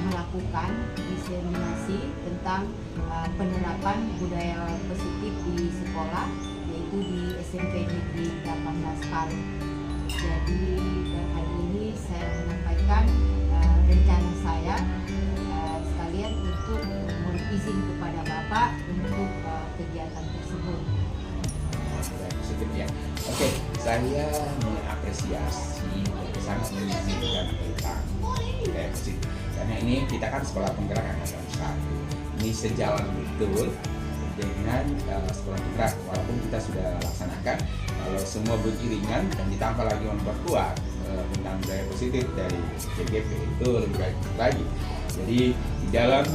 melakukan diseminasi tentang penerapan budaya positif di sekolah, yaitu di SMP Negeri 18 Palu. Jadi hari ini saya menyampaikan rencana saya sekalian untuk mohon izin kepada Bapak untuk kegiatan tersebut. Ya. Oke, saya mengapresiasi sangat mengizinkan tentang budaya positif. Karena ini kita kan sekolah penggerak angkatan 1. Ini sejalan betul dengan sekolah penggerak. Walaupun kita sudah laksanakan, kalau semua beriringan dan ditambah lagi memperkuat tentang budaya positif dari CGP itu lebih baik lagi. Jadi di dalam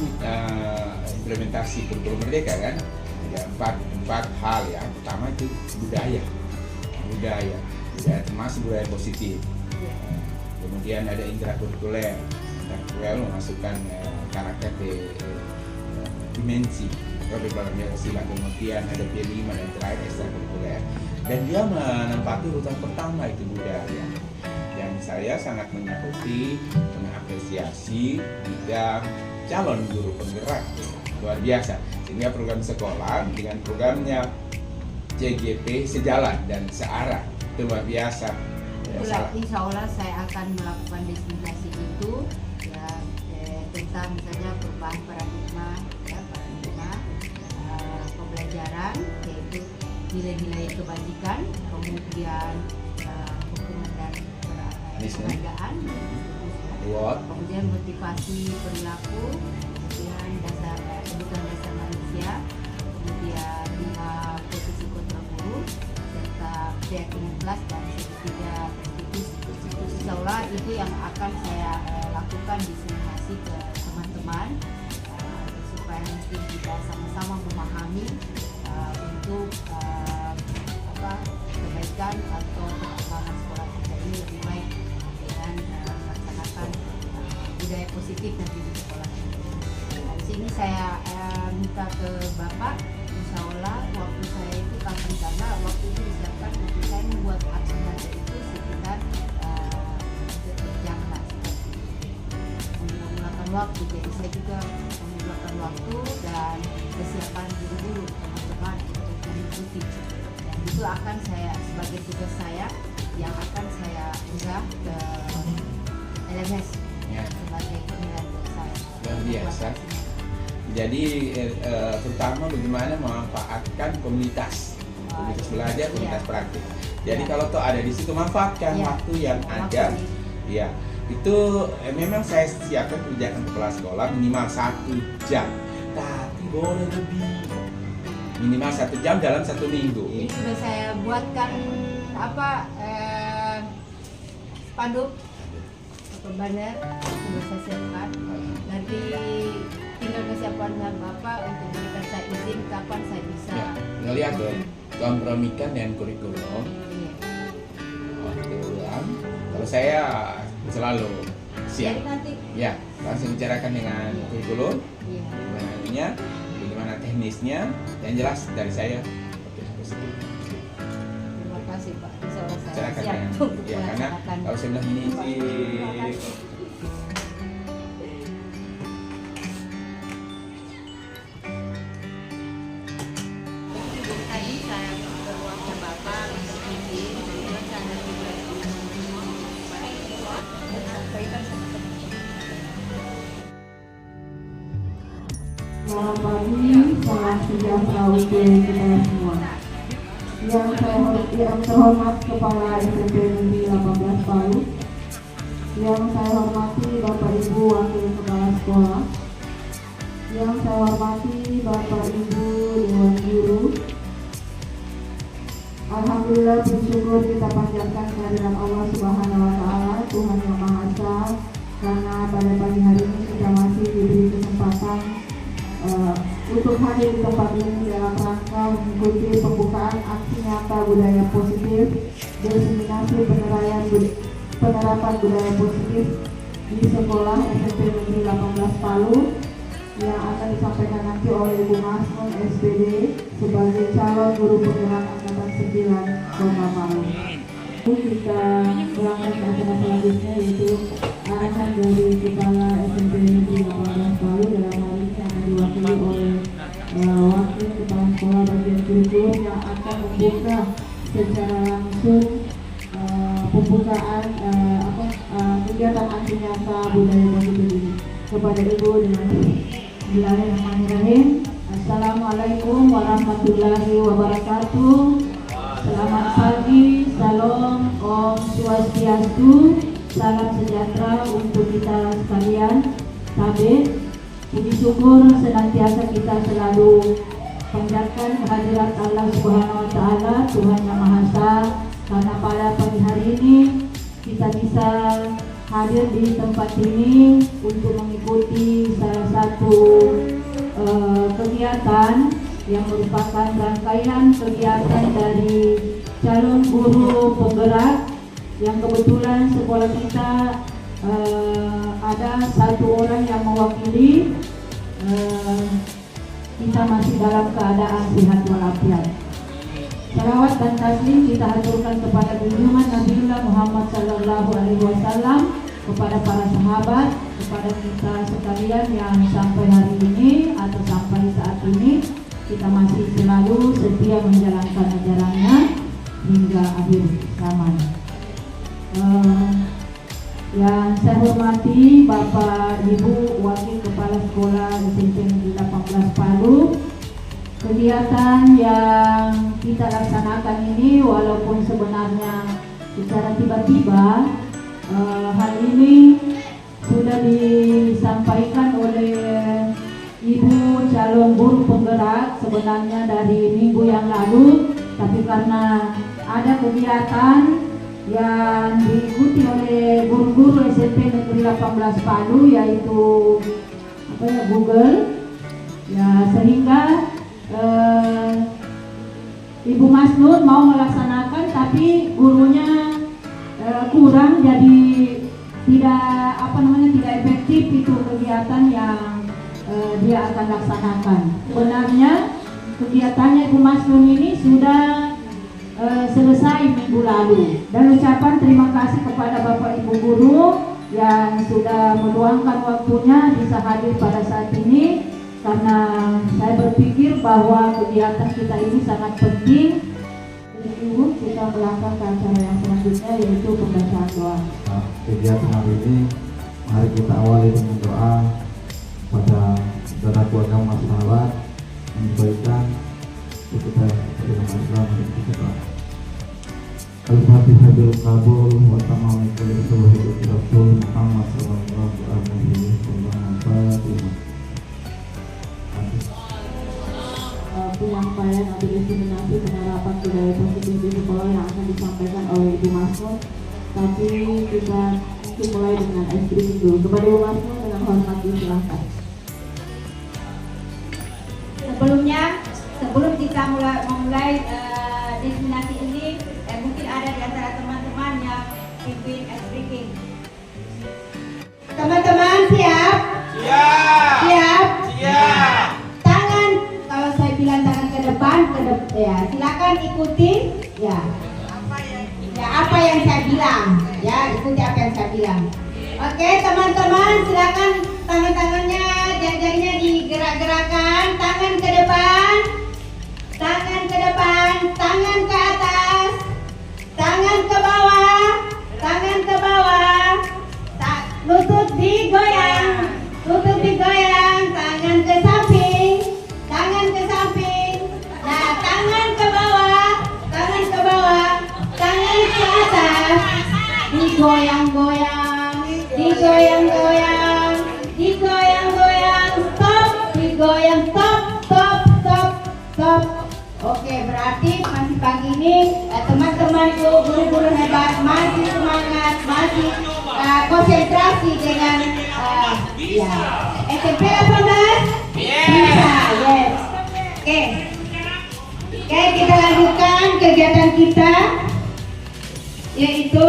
implementasi kurikulum merdeka kan ada empat hal ya. Pertama itu budaya termasuk budaya positif. Kemudian ada intrakurikuler memasukkan karakter dimensi Pancasila. Kemudian ada P5 dan terakhir ekstrakurikuler. Dan dia menempati urutan pertama itu budaya. Dan saya sangat mengapresiasi bidang calon guru penggerak luar biasa. Sehingga program sekolah dengan programnya CGP sejalan dan searah, itu luar biasa. Insya Allah saya akan melakukan diseminasi itu ya, tentang misalnya perubahan paradigma pembelajaran, yaitu nilai-nilai kebajikan, kemudian hukuman dan penghargaan, kemudian motivasi perilaku, kemudian kebutuhan dasar manusia, kemudian 5 posisi kontra guru, serta keyakinan kelas dan segitiga konstitusi. Insya Allah itu yang akan saya lakukan diseminasi ke teman-teman supaya nanti kita sama-sama memahami untuk kebaikan atau perkembangan sekolah kita ini lebih baik dengan melaksanakan budaya positif nanti di sekolah. Di sini saya minta ke Bapak, insya Allah waktu saya itu kapan, karena waktu itu disiapkan untuk saya membuat aksi itu sekitar jam lah, menggunakan waktu. Jadi saya juga menggunakan waktu dan kesiapan guru-guru teman-teman untuk mengikuti, dan itu akan saya sebagai tugas saya yang akan saya unggah ke LMS sebagai penilaian buat saya. Luar biasa. Jadi terutama bagaimana memanfaatkan komunitas belajar, komunitas praktik. Jadi kalau toh ada di situ manfaatkan waktu yang ada. Ya, itu memang saya siapkan kebijakan kepala sekolah minimal 1 jam, tapi boleh lebih. Minimal 1 jam dalam 1 minggu. Ini sudah saya buatkan spanduk banner, sudah saya siapkan. Nanti tinggal kesiapan dengan Bapak untuk memberikan saya izin kapan saya bisa ngelihat dong, kompromikan dengan kurikulum. Kalau saya selalu siap. Jadi nanti Langsung bicarakan dengan kurikulum, bagaimana teknisnya, yang jelas dari saya. Terima kasih Pak. Insya Allah saya Bicarakan siap dengan, untuk karena kalau saya bilang ini sih tadi saya berruang ke Bapak untuk izin, kemudian saya juga sampaikan sama Selamat pagi, salam sejahtera untuk kita semua. Yang terhormat Kepala SMP Negeri 18 Palu, yang saya hormati Bapak Ibu Wakil Kepala Sekolah, yang saya hormati Bapak Ibu Dewan Guru. Alhamdulillah, bersyukur kita panjatkan kehadiran Allah Subhanahu wa Ta'ala, Tuhan yang Maha Esa, karena pada pagi hari ini kita masih diberi kesempatan untuk hadir di tempat ini dalam rangka mengikuti pembukaan aksi nyata budaya positif, diseminasi penerapan budaya positif di sekolah SMP Negeri 18 Palu yang akan disampaikan nanti oleh Ibu Masmun SPD sebagai calon guru penggerak angkatan 9 Kota Palu. Kita berangkat ke acara selanjutnya, yaitu arahan dari Kepala SMP Negeri langsung pembukaan kegiatan anti nyata budaya positif ini. Kepada Ibu dengan Bismillahirrahmanirrahim. Assalamualaikum warahmatullahi wabarakatuh. Selamat pagi, salam, om swastiastu, salam sejahtera untuk kita sekalian. Tabib, puji syukur senantiasa kita selalu panjatkan kehadirat Allah Subhanahu wa Ta'ala, Tuhan Yang Maha Esa, karena pada pagi hari ini kita bisa hadir di tempat ini untuk mengikuti salah satu kegiatan yang merupakan rangkaian kegiatan dari calon guru penggerak yang kebetulan sekolah kita ada satu orang yang mewakili. Kita masih dalam keadaan sehat walafiat. Salawat dan taslim kita haturkan kepada junjungan Nabiullah Muhammad sallallahu alaihi wasallam, kepada para sahabat, kepada kita sekalian yang sampai hari ini atau sampai saat ini kita masih selalu setia menjalankan ajarannya hingga akhir zaman. Yang saya hormati Bapak Ibu Wakil Kepala Sekolah SMP Negeri 18 Palu, kegiatan yang kita laksanakan ini walaupun sebenarnya secara tiba-tiba hal ini sudah disampaikan oleh Ibu calon guru penggerak sebenarnya dari minggu yang lalu, tapi karena ada kegiatan yang diikuti oleh guru-guru SMP Negeri 18 Palu yaitu Google ya, sehingga Ibu Masnur mau melaksanakan tapi gurunya kurang, jadi tidak efektif itu kegiatan yang dia akan laksanakan. Sebenarnya kegiatannya Ibu Masnur ini sudah selesai minggu lalu, dan ucapan terima kasih kepada Bapak Ibu guru yang sudah meluangkan waktunya bisa hadir pada saat ini, karena saya berpikir bahwa kegiatan kita ini sangat penting. Ibu, kita melangkah ke acara yang selanjutnya yaitu pembacaan doa. Kegiatan hari ini mari kita awali dengan doa pada saudaraku agama sahabat menyampaikan kita dengan Islam dan kita. Al-Fatihah bil qabul wa tamamul kalimatu Rasul Muhammad sallallahu alaihi wasallam. Penyampaian atau diseminasi penerapan budaya positif di sekolah yang akan disampaikan oleh Ibu Masnur. Tapi kita mulai dengan briefing dulu. Kepada Ibu Masnur dengan hormat disilahkan. Sebelum kita memulai destinasi ini, mungkin ada di antara teman-teman yang pimpin speaking. Teman-teman siap? Siap. Siap? Siap. Tangan, kalau saya bilang tangan ke depan, ya silakan ikuti ya. Apa yang saya bilang, ya ikuti apa yang saya bilang. Oke teman-teman, silakan tangan-tangannya, jari-jarinya digerak-gerakkan, tangan ke depan, tangan ke depan, tangan ke atas, tangan ke bawah, tangan ke bawah, lutut digoyang, lutut digoyang, tangan ke samping, tangan ke samping, nah tangan ke bawah, tangan ke bawah, tangan ke atas, digoyang-goyang, digoyang-goyang, digoyang-goyang, stop, digoyang, stop, stop, stop, stop. Oke, berarti masih pagi ini teman-temanku guru-guru hebat masih semangat, masih konsentrasi dengan ya SMP 18 bisa, yes. Oke, kita lanjutkan kegiatan kita yaitu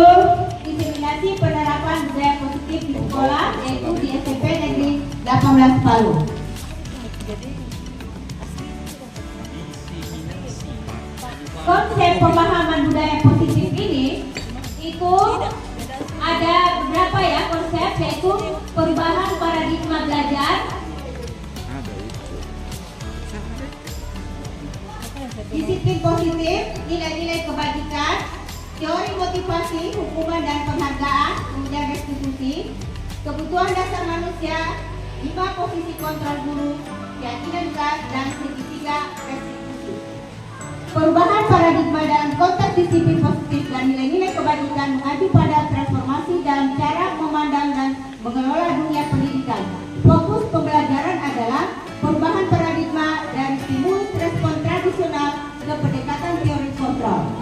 diseminasi penerapan budaya positif di sekolah, yaitu di SMP Negeri 18 Palu. Konsep pemahaman budaya positif ini itu ada beberapa ya konsep, yaitu perubahan paradigma belajar, disiplin positif, nilai-nilai kebajikan, teori motivasi, hukuman dan penghargaan, kemudian restitusi, kebutuhan dasar manusia, 5 posisi kontrol guru, keyakinan kelas, dan segitiga restitusi. Perubahan paradigma dalam konteks disiplin positif dan nilai-nilai kebajikan mengacu pada transformasi dalam cara memandang dan mengelola dunia pendidikan. Fokus pembelajaran adalah perubahan paradigma dari stimulus respon tradisional ke pendekatan teori kontrol.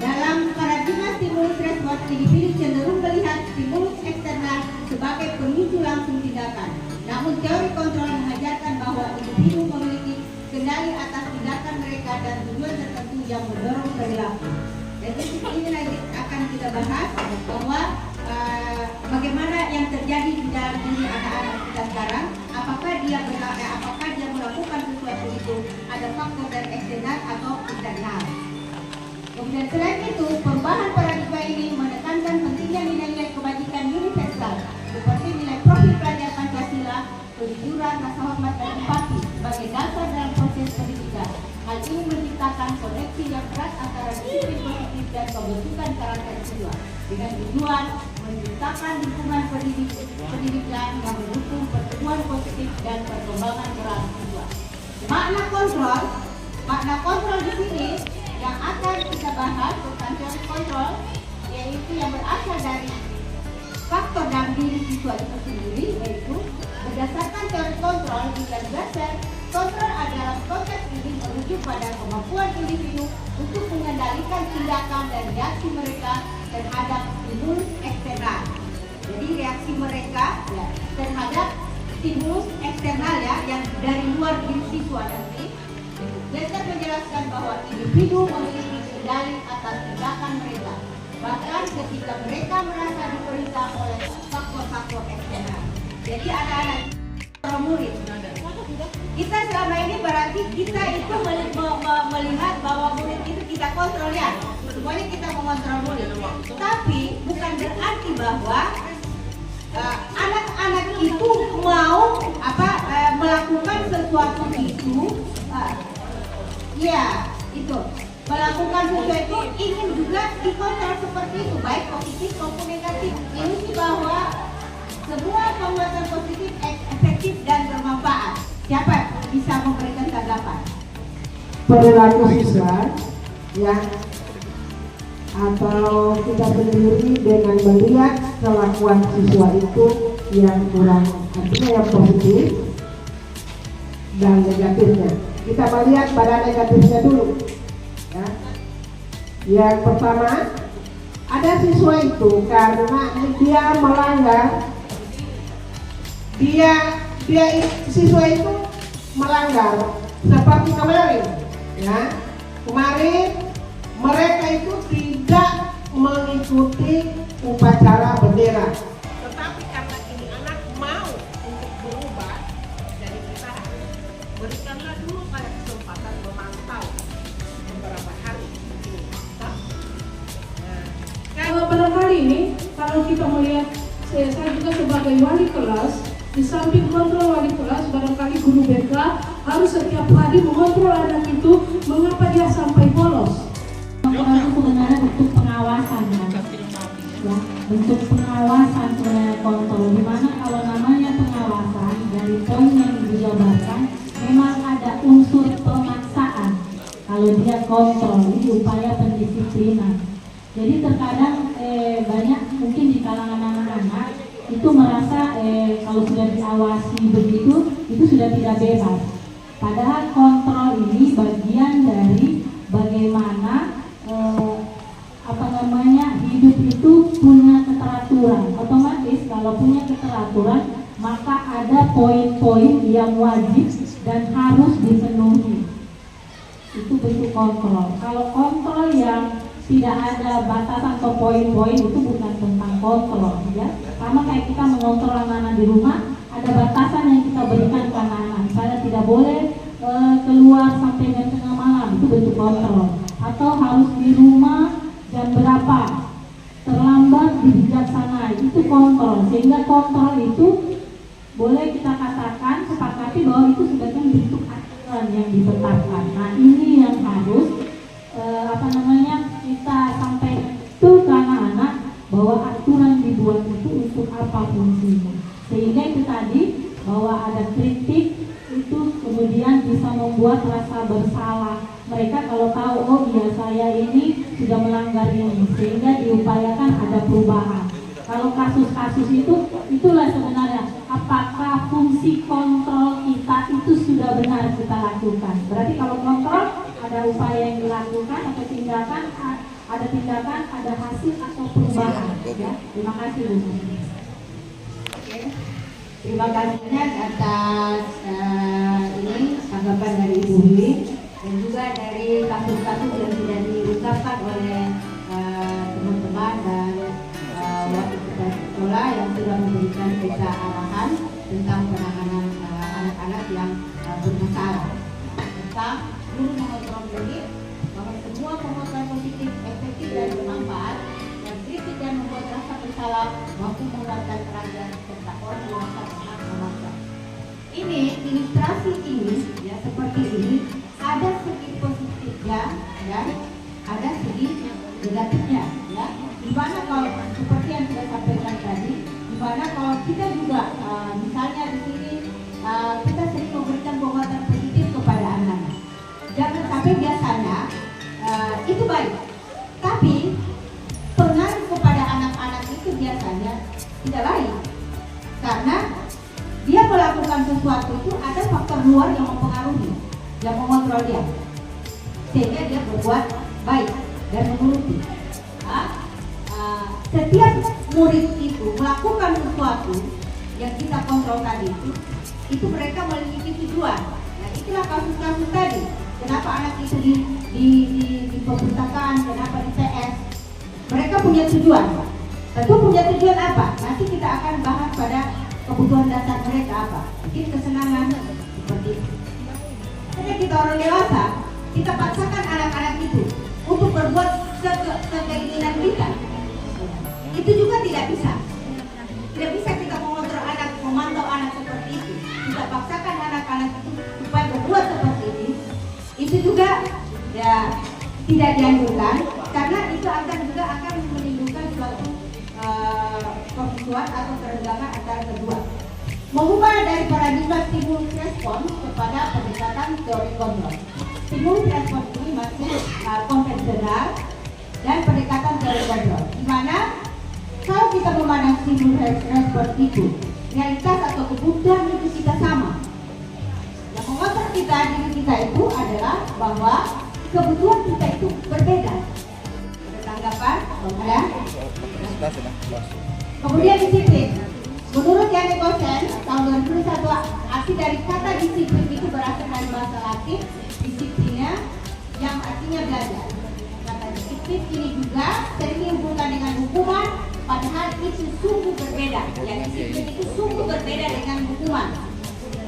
Dalam paradigma stimulus respon, individu cenderung melihat stimulus eksternal sebagai pemicu langsung tindakan. Namun teori kontrol mengajarkan bahwa individu memiliki kendali atas tindakan mereka dan tujuan tertentu yang mendorong perilaku. Dan ini lagi akan kita bahas bahwa bagaimana yang terjadi di dalam diri anak-anak kita sekarang, apakah dia melakukan sesuatu itu ada faktor dari eksternal atau internal. Kemudian selain itu, perubahan paradigma ini menekankan pentingnya nilai-nilai kebajikan universal seperti nilai profil pelajar Pancasila, kejujuran, rasa hormat dan empati sebagai dasar dalam proses pendidikan. Hal ini menciptakan koneksi yang erat antara disiplin positif dan pembentukan karakter siswa dengan tujuan menciptakan lingkungan pendidikan yang mendukung pertumbuhan positif dan perkembangan moral siswa. Makna kontrol di sini yang akan kita bahas tentang teori kontrol, yaitu yang berasal dari faktor dalam diri siswa itu sendiri, yaitu berdasarkan teori kontrol di dasar kontrol adalah konteks ini merujuk pada kemampuan individu untuk mengendalikan tindakan dan reaksi mereka terhadap stimulus eksternal. Jadi reaksi mereka terhadap stimulus eksternal yang dari luar diri siswa nanti. Dasar menjelaskan bahwa individu memiliki kendali atas tindakan mereka, bahkan ketika mereka merasa diperintah oleh faktor-faktor eksternal. Jadi anak-anak murid, kita selama ini berarti kita itu melihat bahwa murid itu kita kontrol ya, semuanya kita mengontrol murid. Tapi bukan berarti bahwa anak-anak itu mau melakukan sesuatu itu. Ya, itu melakukan sesuatu ingin juga dikontrol seperti itu, baik positif maupun negatif. Ilusi bahwa semua pembuatan positif efektif dan bermanfaat. Siapa bisa memberikan tanggapan? Perilaku siswa yang atau kita sendiri dengan melihat kelakuan siswa itu yang kurang, artinya yang positif dan negatifnya. Kita melihat pada negatifnya dulu ya. Yang pertama, ada siswa itu karena dia melanggar, siswa itu melanggar seperti kemarin ya. Kemarin mereka itu tidak mengikuti upacara bendera. Tetapi karena ini anak mau untuk berubah, jadi kita berikanlah dulu kayak kesempatan memantau beberapa hari ini. Kalau pada kali ini, kalau kita melihat, saya juga sebagai wali kelas, di samping kontrol wali kelas, barangkali guru BK harus setiap hari mengontrol anak itu mengapa dia sampai bolos. Kontrol itu sebenarnya bentuk pengawasan ya, bentuk pengawasan sebenarnya kontrol. Dimana kalau namanya pengawasan dari poin yang dijabarkan memang ada unsur pemaksaan. Kalau dia kontrol ini upaya pendisiplinan. Jadi terkadang banyak mungkin di kalangan anak-anak itu merasa kalau sudah diawasi begitu itu sudah tidak bebas. Padahal kontrol ini bagian dari bagaimana hidup itu punya keteraturan. Otomatis kalau punya keteraturan maka ada poin-poin yang wajib dan harus dipenuhi. Itu bentuk kontrol. Kalau kontrol yang tidak ada batasan atau poin-poin itu bukan tentang kontrol ya. Sama kayak kita mengontrol anak-anak di rumah, ada batasan yang kita berikan ke anak-anak. Misalnya tidak boleh keluar sampai jam tengah malam, itu bentuk kontrol. Atau harus di rumah jam berapa, terlambat dibijaksanai, itu kontrol. Sehingga kontrol itu boleh kita katakan, sepakati bahwa itu sebagai bentuk aturan yang ditetapkan. Nah ini yang harus kita sampaikan bahwa aturan dibuat itu untuk apa fungsinya. Sehingga itu tadi bahwa ada kritik itu kemudian bisa membuat rasa bersalah mereka kalau tahu, oh iya saya ini sudah melanggar ini, sehingga diupayakan ada perubahan. Kalau kasus-kasus itu, itulah sebenarnya apakah fungsi kontrol kita itu sudah benar kita lakukan. Berarti kalau kontrol ada upaya yang dilakukan atau tindakan, ada tindakan, ada hasil atau perubahan. Ya, terima kasih Bu. Oke. Terima kasih banyak atas ini tanggapan dari Ibu Wiwi dan juga dari kasus-kasus yang sudah diungkapkan oleh teman-teman dan wakil ketua sekolah yang sudah memberikan kita arahan tentang penanganan anak-anak yang bermasalah, tentang guru mengontrol diri, bahwa semua pengontrol positif, efektif dan bermanfaat, dan kritik dan membuat rasa bersalah mampu menguatkan kerajaan serta orang dewasa anak memaksa. Ini ilustrasi ini ya seperti ini, ada segi positifnya dan ada segi negatifnya ya. Dimana kalau seperti yang sudah sampaikan tadi, dimana kalau kita juga misalnya di sini kita sering memberikan penguatan positif kepada anak-anak. Jangan sampai biasanya itu baik, tapi pengaruh kepada anak-anak itu biasanya tidak baik, karena dia melakukan sesuatu itu ada faktor luar yang mempengaruhi, yang mengontrol dia, sehingga dia berbuat baik dan menuruti. Setiap murid itu melakukan sesuatu yang kita kontrol tadi itu mereka memiliki tujuan. Nah, itulah kasus-kasus tadi. Kenapa anak itu di perpustakaan, kenapa di PS? Mereka punya tujuan. Tentu punya tujuan apa? Nanti kita akan bahas pada kebutuhan dasar mereka apa. Mungkin kesenangan seperti itu. Karena kita orang dewasa, kita paksakan anak-anak itu untuk berbuat sekeinginan kita. Itu juga tidak bisa. Tidak bisa kita mengontrol anak, memantau anak seperti itu. Kita paksakan anak-anak itu supaya berbuat seperti ini. Itu juga ya tidak dianjurkan, karena itu akan menimbulkan suatu permusuhan atau kerenggangan antara kedua. Mengubah dari paradigma stimulus respon kepada pendekatan teori kontrol. Stimulus respon ini masih konvensional dan pendekatan teori kontrol, di mana kalau kita memandang stimulus respon itu, realitas atau kebutuhan itu kita sama. Yang mengontrol kita, diri kita itu adalah bahwa kebutuhan kita itu berbeda. Ada tanggapan? Ada? Kemudian disiplin. Menurut Yannick Gosen, tahun 2001, arti dari kata disiplin itu berasal dari bahasa Latin, disiplinnya yang artinya belajar. Kata disiplin ini juga sering dihubungkan dengan hukuman, padahal itu sungguh berbeda. Yang disiplin itu sungguh berbeda dengan hukuman.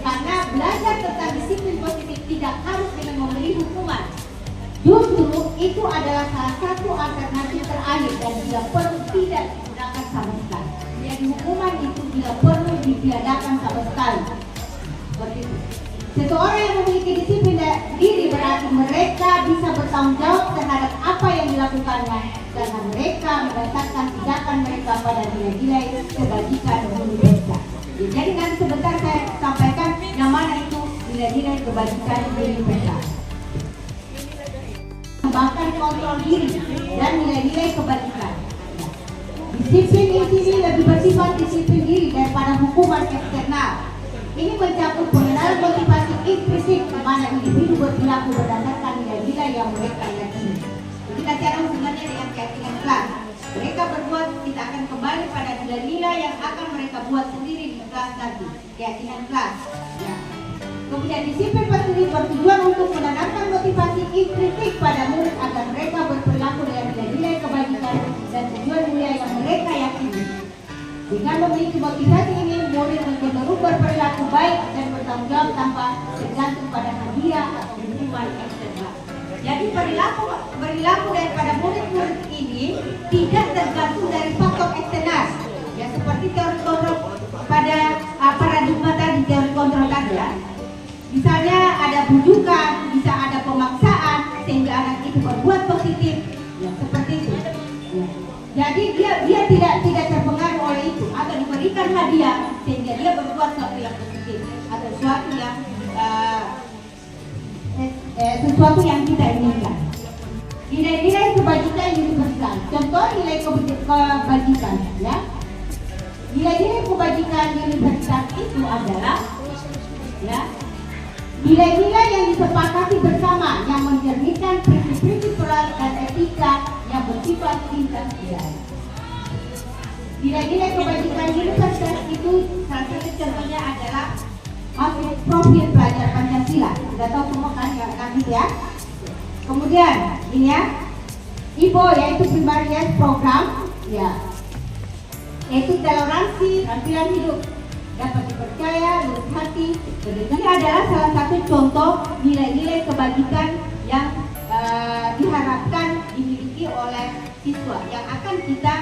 Karena belajar tentang disiplin positif tidak harus dengan memberi hukuman. Justru itu adalah salah satu alternatif terakhir dan bila perlu tidak digunakan sama sekali. Jadi hukuman itu bila perlu ditiadakan sama sekali. Seperti itu. Seseorang yang memiliki disiplin diri berarti mereka bisa bertanggung jawab terhadap apa yang dilakukannya, karena mereka mendasarkan tindakan mereka pada nilai-nilai kebajikan universal. Jadi nanti sebentar saya sampaikan yang mana itu nilai-nilai kebajikan universal. Bahkan kontrol diri dan nilai-nilai kebajikan. Disiplin ini lebih bersifat disiplin diri daripada hukuman eksternal. Ini mencakup pengenalan motivasi implisit di mana individu berperilaku berdasarkan nilai-nilai yang mereka yakini. Kita cara hubungannya dengan keyakinan kelas. Mereka berbuat, kita akan kembali pada nilai-nilai yang akan mereka buat sendiri di kelas nanti. Keyakinan kelas. Ya. Kemudian disiplin positif bertujuan untuk menanamkan motivasi implisit pada murid agar mereka berperilaku dengan nilai-nilai kebajikan dan tujuan mulia yang mereka yakini. Dengan memiliki motivasi ini, murid cenderung berperilaku baik dan bertanggung jawab tanpa tergantung pada hadiah atau hukuman eksternal. Jadi perilaku daripada murid-murid ini tidak tergantung dari faktor eksternal. Ya seperti teori kontrol pada paradigma tadi, teori kontrol tadi ya. Misalnya ada bujukan, bisa ada pemaksaan sehingga anak itu berbuat positif. Ya seperti itu. Ya. Jadi dia tidak dia sehingga dia berbuat sesuatu yang positif atau sesuatu yang kita inginkan. Nilai-nilai kebajikan universal. Contoh nilai kebajikan, ya. Nilai-nilai kebajikan universal itu adalah, ya, nilai-nilai yang disepakati bersama yang mencerminkan prinsip-prinsip moral dan etika yang bersifat lintas budaya. Nilai-nilai kebajikan universal itu salah satu contohnya adalah masuk profil pelajar Pancasila. Sudah tahu semua kan ya? Kemudian ini ya, IPO yaitu Primarius Program, ya, yaitu toleransi, tampilan hidup, dapat dipercaya, lurus hati. Ini adalah salah satu contoh nilai-nilai kebajikan yang diharapkan dimiliki oleh siswa yang akan kita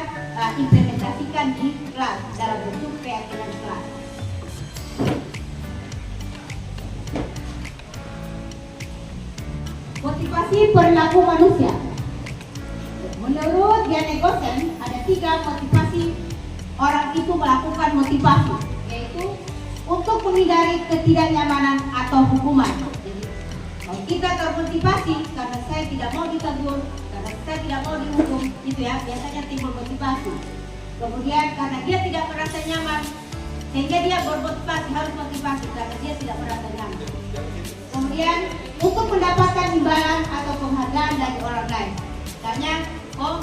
implementasikan di kelas dalam bentuk keyakinan kelas. Motivasi perilaku manusia. Menurut Diane Gosen, ada 3 motivasi orang itu melakukan motivasi, yaitu untuk menghindari ketidaknyamanan atau hukuman. Jadi, kalau kita termotivasi karena saya tidak mau ditegur, karena saya tidak mau dihukum, gitu ya, biasanya timbul motivasi. Kemudian karena dia tidak merasa nyaman, sehingga dia bermotivasi, harus motivasi karena dia tidak merasa nyaman. Kemudian untuk mendapatkan imbalan atau penghargaan dari orang lain. Misalnya, oh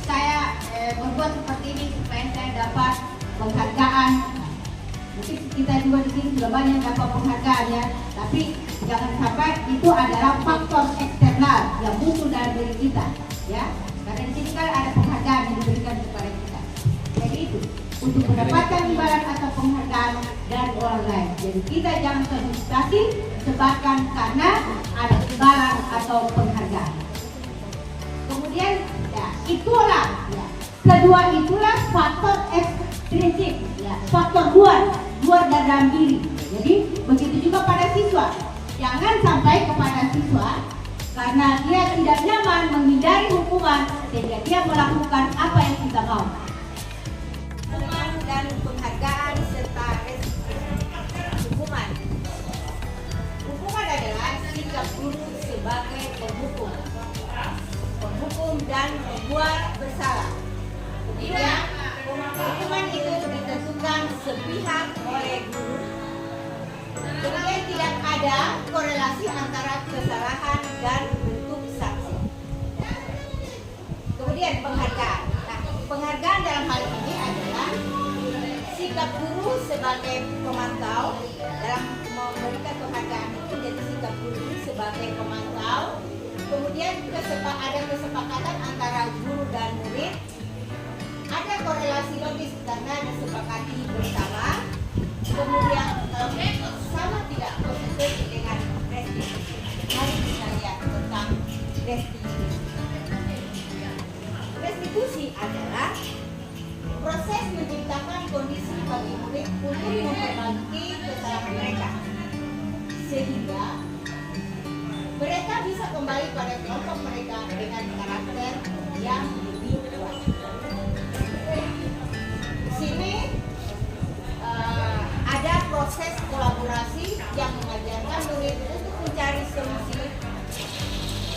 saya berbuat seperti ini supaya saya dapat penghargaan. Mungkin kita juga di sini sudah banyak dapat penghargaan ya. Tapi jangan sampai itu adalah faktor eksternal yang muncul dalam diri kita, ya. Karena di sini kan ada penghargaan yang diberikan kepada kita. Jadi itu untuk mendapatkan imbalan atau penghargaan dari orang lain. Jadi kita jangan termotivasi disebabkan karena ada imbalan atau penghargaan. Kemudian ya, itulah ya. Kedua itulah faktor ekstrinsik, ya, faktor luar dari dalam diri. Jadi begitu juga pada siswa. Jangan sampai kepada siswa karena dia tidak nyaman menghindari hukuman sehingga dia melakukan apa yang kita mau. Hukuman dan penghargaan serta hukuman. Hukuman adalah sikap guru sebagai penghukum dan membuat bersalah. Kemudian hukuman itu ditentukan sepihak oleh guru. Kemudian tidak ada korelasi antara kesalahan dan bentuk sanksi. Kemudian penghargaan. Nah, penghargaan dalam hal ini adalah sikap guru sebagai pemantau dalam memberikan penghargaan itu, jadi sikap guru sebagai pemantau. Kemudian ada kesepakatan antara guru dan murid. Ada korelasi logis karena disepakati bersama. Kemudian sama tidak konsekuen dengan restitusi. Mari kita lihat tentang restitusi. Restitusi adalah proses menciptakan kondisi bagi murid untuk memperbaiki kesalahan mereka, sehingga mereka bisa kembali pada kelompok mereka dengan karakter yang lebih kuat. Di sini ada proses kolaborasi yang mengajarkan murid untuk mencari solusi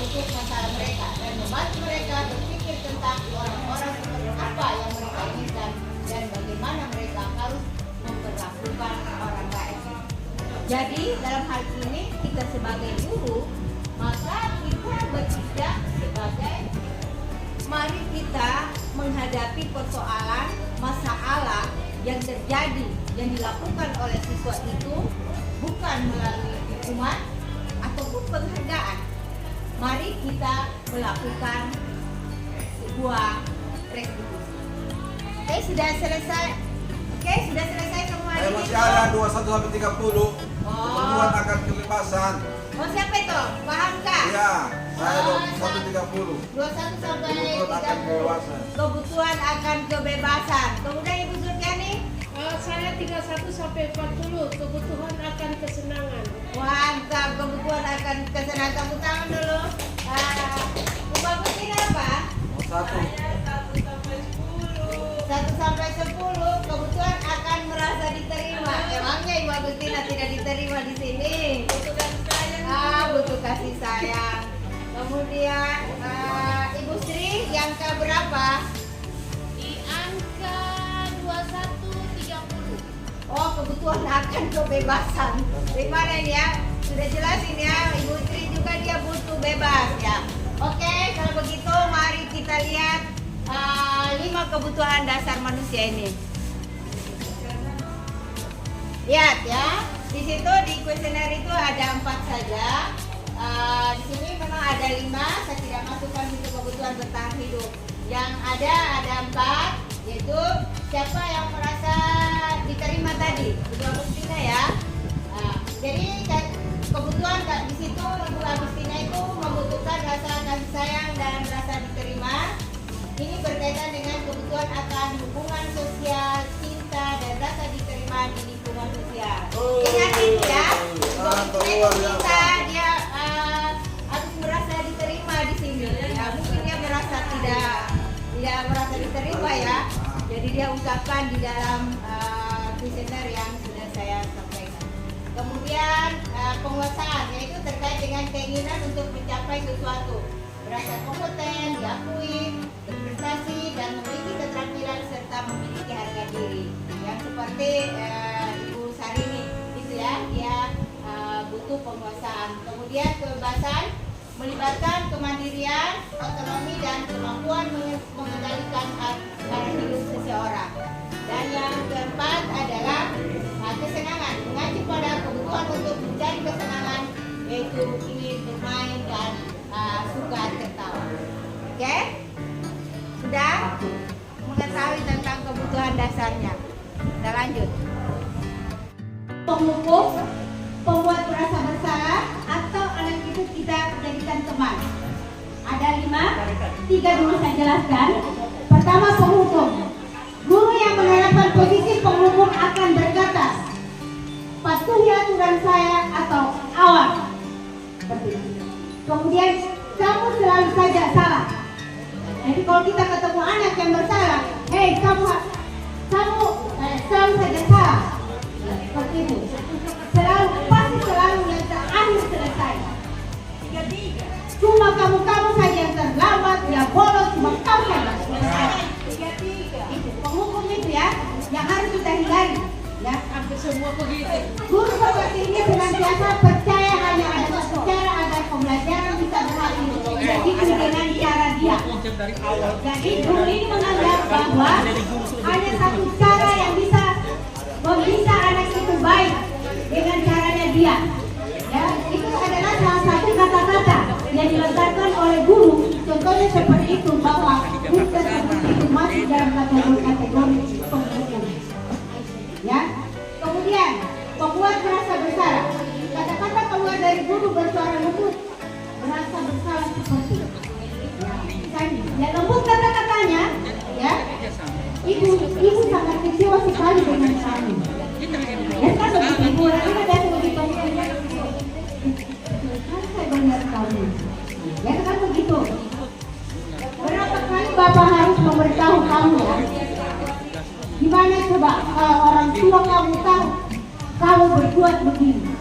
untuk masalah mereka dan membantu mereka berpikir tentang orang-orang seperti apa yang mereka inginkan dan bagaimana mereka harus memperlakukan orang lain. Jadi dalam hal ini kita sebagai guru, maka kita bertindak sebagai mari kita menghadapi persoalan masalah yang terjadi yang dilakukan oleh siswa itu bukan melalui hukuman ataupun penghargaan. Mari kita melakukan sebuah restitusi. Oke, sudah selesai. Oke, sudah selesai semua. Masih ada 21 sampai 30. Pertemuan akan kebebasan. Oh, siapa itu? Pahamkah? Iya, saya 21.30. 21 sampai 30. Kebutuhan akan kebebasan. Kebutuhan akan kebebasan. Kemudian Ibu Zulfiani? Saya 31 sampai 40, kebutuhan akan kesenangan. Mantap, kebutuhan akan kesenangan. Tepuk tangan dulu. Ubah Putin apa? 1. 1 sampai 10, kebutuhan akan merasa tidak diterima di sini. Butuh kasih sayang. Butuh kasih sayang. Kemudian Ibu Sri yang ke berapa? Di angka 2130. Oh, kebutuhan akan kebebasan. Gimana ini ya? Sudah jelas ini ya, Ibu Sri juga dia butuh bebas ya. Oke, kalau begitu mari kita lihat 5 kebutuhan dasar manusia ini. Lihat ya, di situ di kuesioner itu ada 4 saja. Di sini memang ada 5, saya tidak masukkan untuk kebutuhan bertahan hidup. Yang ada 4, yaitu siapa yang merasa diterima tadi, Ibu Agustina ya. Jadi kebutuhan di situ Ibu Agustina itu membutuhkan rasa kasih sayang dan rasa diterima. Ini berkaitan dengan kebutuhan akan hubungan sosial, cinta dan rasa diterima di lingkungan sosial. Ingat itu ya, kita dia harus merasa diterima di sini. Ya, mungkin dia merasa tidak merasa diterima ya. Jadi dia ungkapkan di dalam kuesioner yang sudah saya sampaikan. Kemudian penguasaan, yaitu terkait dengan keinginan untuk mencapai sesuatu, merasa kompeten, diakui, berprestasi dan memiliki keterampilan serta memiliki harga diri. Yang seperti Ibu Sarini itu ya, dia butuh penguasaan. Kemudian kebebasan melibatkan kemandirian, otonomi dan kemampuan mengendalikan arah hidup seseorang. Dan yang keempat adalah kesenangan, mengacu pada kebutuhan untuk mencari kesenangan, yaitu ingin bermain dan suka tertawa. Oke? Sudah mengetahui tentang kebutuhan dasarnya. Kita lanjut. Penghukum, pembuat merasa bersalah, atau anak itu kita jadikan teman. Ada 5, 3 dulu saya jelaskan. Pertama, penghukum. Guru yang menerapkan posisi penghukum akan berkata, patuhi aturan saya atau awas. Seperti itu. Kemudian kamu selalu saja salah. Jadi kalau kita ketemu anak yang bersalah, hei kamu selalu saja salah. Seperti itu. Pasti selalu yang terakhir selesai. Cuma kamu saja yang terlambat, ya bolos, cuma kamu saja. Itu penghukum itu ya, yang harus kita hindari. Ya, hampir semua begitu. Guru seperti ini senantiasa percaya hanya ada satu cara agar pembelajaran bisa berhasil, yaitu dengan cara dia. Jadi guru ini menganggap bahwa hanya satu cara yang bisa anak itu baik, dengan caranya dia. Ya, itu adalah salah satu kata-kata yang dilontarkan oleh guru. Contohnya seperti itu, bahwa guru tersebut itu masih dalam kategori penghukum. Ya, kemudian pembuat merasa bersalah. Kata-kata keluar dari guru bersuara lembut, merasa bersalah seperti ya, lembut kata-katanya. Ya, ibu sangat kecewa sekali dengan kami. Ya kan begitu, ibu nanti ada begitu. Kan saya benar kamu. Ya kan begitu. Berapa kali Bapak harus memberitahu kamu ya? Gimana coba kalau orang tua kamu tahu kamu berbuat begini?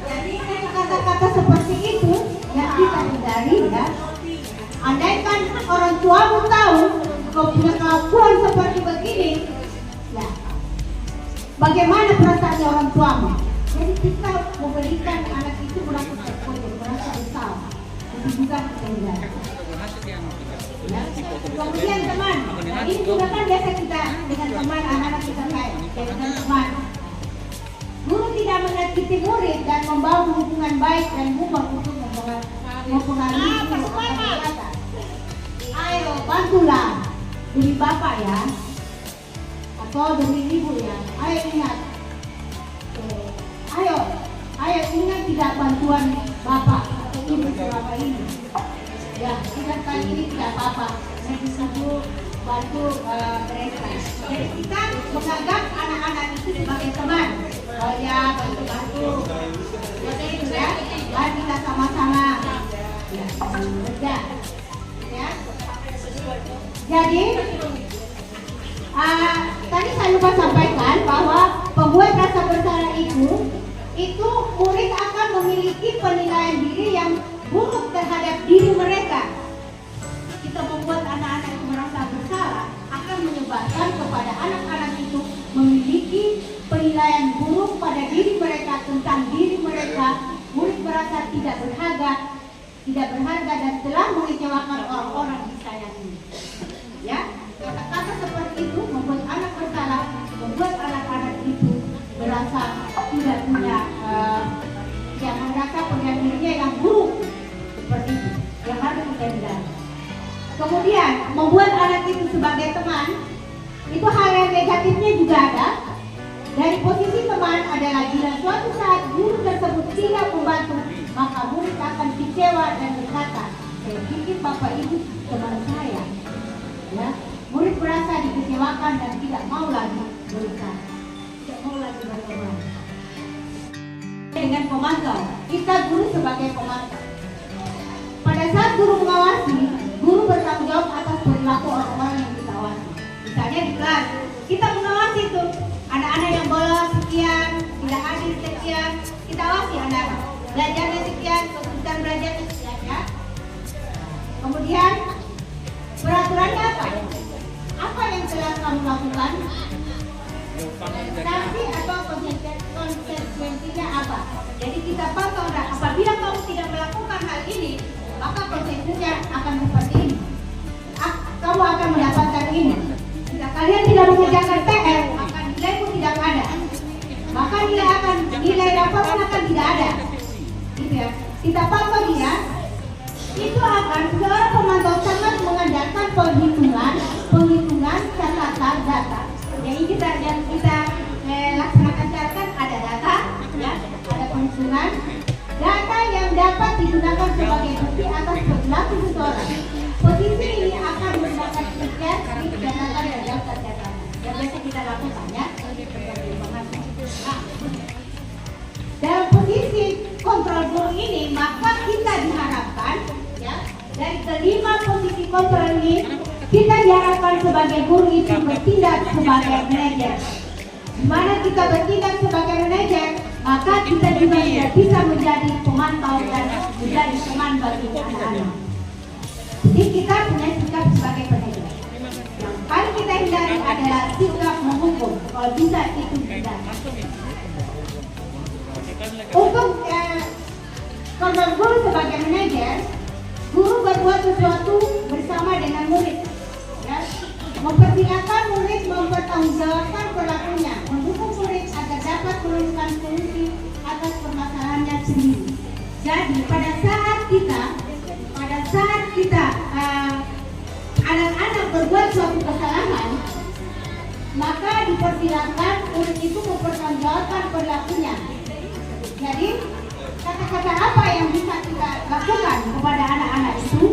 Jadi kata-kata seperti itu yang kita hindari ya. Andaikan orang tuamu tahu kau punya kelakuan seperti begini, ya bagaimana perasaan orang tuamu? Jadi kita memberikan anak itu merasa terpojok, merasa bersalah. Itu juga kita hindari. Ya. Kemudian teman, nah ini juga kan biasa kita dengan teman, anak-anak kita kayak dengan teman. Guru tidak menyakiti murid dan membangun hubungan baik dan hubungan untuk mempengaruhi kata. Ayo bantulah demi bapak ya, atau demi ibu ya. Ayo ingat, ayo ingat tidak bantuan bapak atau ibu selama ini. Ya, kita kali ini tidak apa-apa. Saya disuruh bantu mereka. Jadi kita menganggap anak-anak itu sebagai teman. Oh ya, bantu-bantu. Jadi itu ya, mari kita sama-sama kerja. Ya. Jadi, tadi saya lupa sampaikan bahwa pembuat rasa bersalah itu itu murid akan memiliki penilaian diri yang buruk terhadap diri mereka. Kita membuat anak-anak itu merasa bersalah akan menyebabkan kepada anak-anak itu memiliki penilaian buruk pada diri mereka tentang diri mereka. Murid merasa tidak berharga dan telah mengecewakan orang-orang disayangi. Ya, kata-kata seperti itu membuat anak bersalah, membuat anak-anak itu merasa tidak punya, yang merasa punya dirinya yang buruk seperti itu, yang harus kita hindari. Kemudian membuat anak itu sebagai teman, itu hal yang negatifnya juga ada. Dari posisi teman adalah bila suatu saat guru tersebut tidak membantu, maka murid akan kecewa dan berkata, saya pikir bapak ibu teman saya. Ya, murid merasa dikecewakan dan tidak mau lagi berusaha, tidak mau lagi berteman. Dengan pemantau, kita guru sebagai pemantau. Pada saat guru mengawasi, guru bertanggung jawab atas perilaku orang-orang yang kita awasi. Misalnya di kelas, kita mengawasi itu anak-anak yang bolos sekian, tidak hadir sekian, kita awasi anak-anak. Belajarnya sekian, kesulitan belajarnya sekian, ya. Kemudian peraturannya apa? Apa yang telah kamu lakukan? Sanksi atau konsekuensinya apa? Jadi kita pantau, apabila kamu tidak melakukan hal ini, maka konsekuensinya akan seperti ini. Kamu akan mendapatkan ini. Jika kalian tidak mengerjakan PR, maka nilaimu tidak ada. Maka nilai rapat akan tidak ada. Gitu ya. Kita pantau dia. Itu akan seorang pemantau sangat mengandalkan penghitungan catatan data. Jadi yang kita laksanakan catatan ada data, ya, ada penghitungan data yang dapat digunakan sebagai bukti atas perilaku seseorang. Posisi ini akan menggunakan sekian catatan dan daftar catatan. Yang biasa kita lakukan, ya, sebagai pemantau. Nah, dalam posisi kontrol guru ini, maka kita diharapkan, ya, dari kelima posisi kontrol ini, kita diharapkan sebagai guru itu bertindak sebagai manajer. Di mana kita bertindak sebagai manajer, maka kita juga tidak bisa menjadi pemantau dan menjadi teman bagi anak-anak. Jadi kita punya sikap sebagai manajer. Yang paling kita hindari adalah sikap menghukum. Kalau bisa itu tidak. Untuk kontrol guru sebagai manajer, guru berbuat sesuatu bersama dengan murid, ya, mempersilahkan murid mempertanggungjawabkan perilakunya, mendukung murid agar dapat menemukan solusi atas permasalahannya sendiri. Jadi pada saat kita anak-anak berbuat suatu kesalahan, maka dipersilakan murid itu mempertanggungjawabkan perilakunya. Jadi kata-kata apa yang bisa kita lakukan kepada anak-anak itu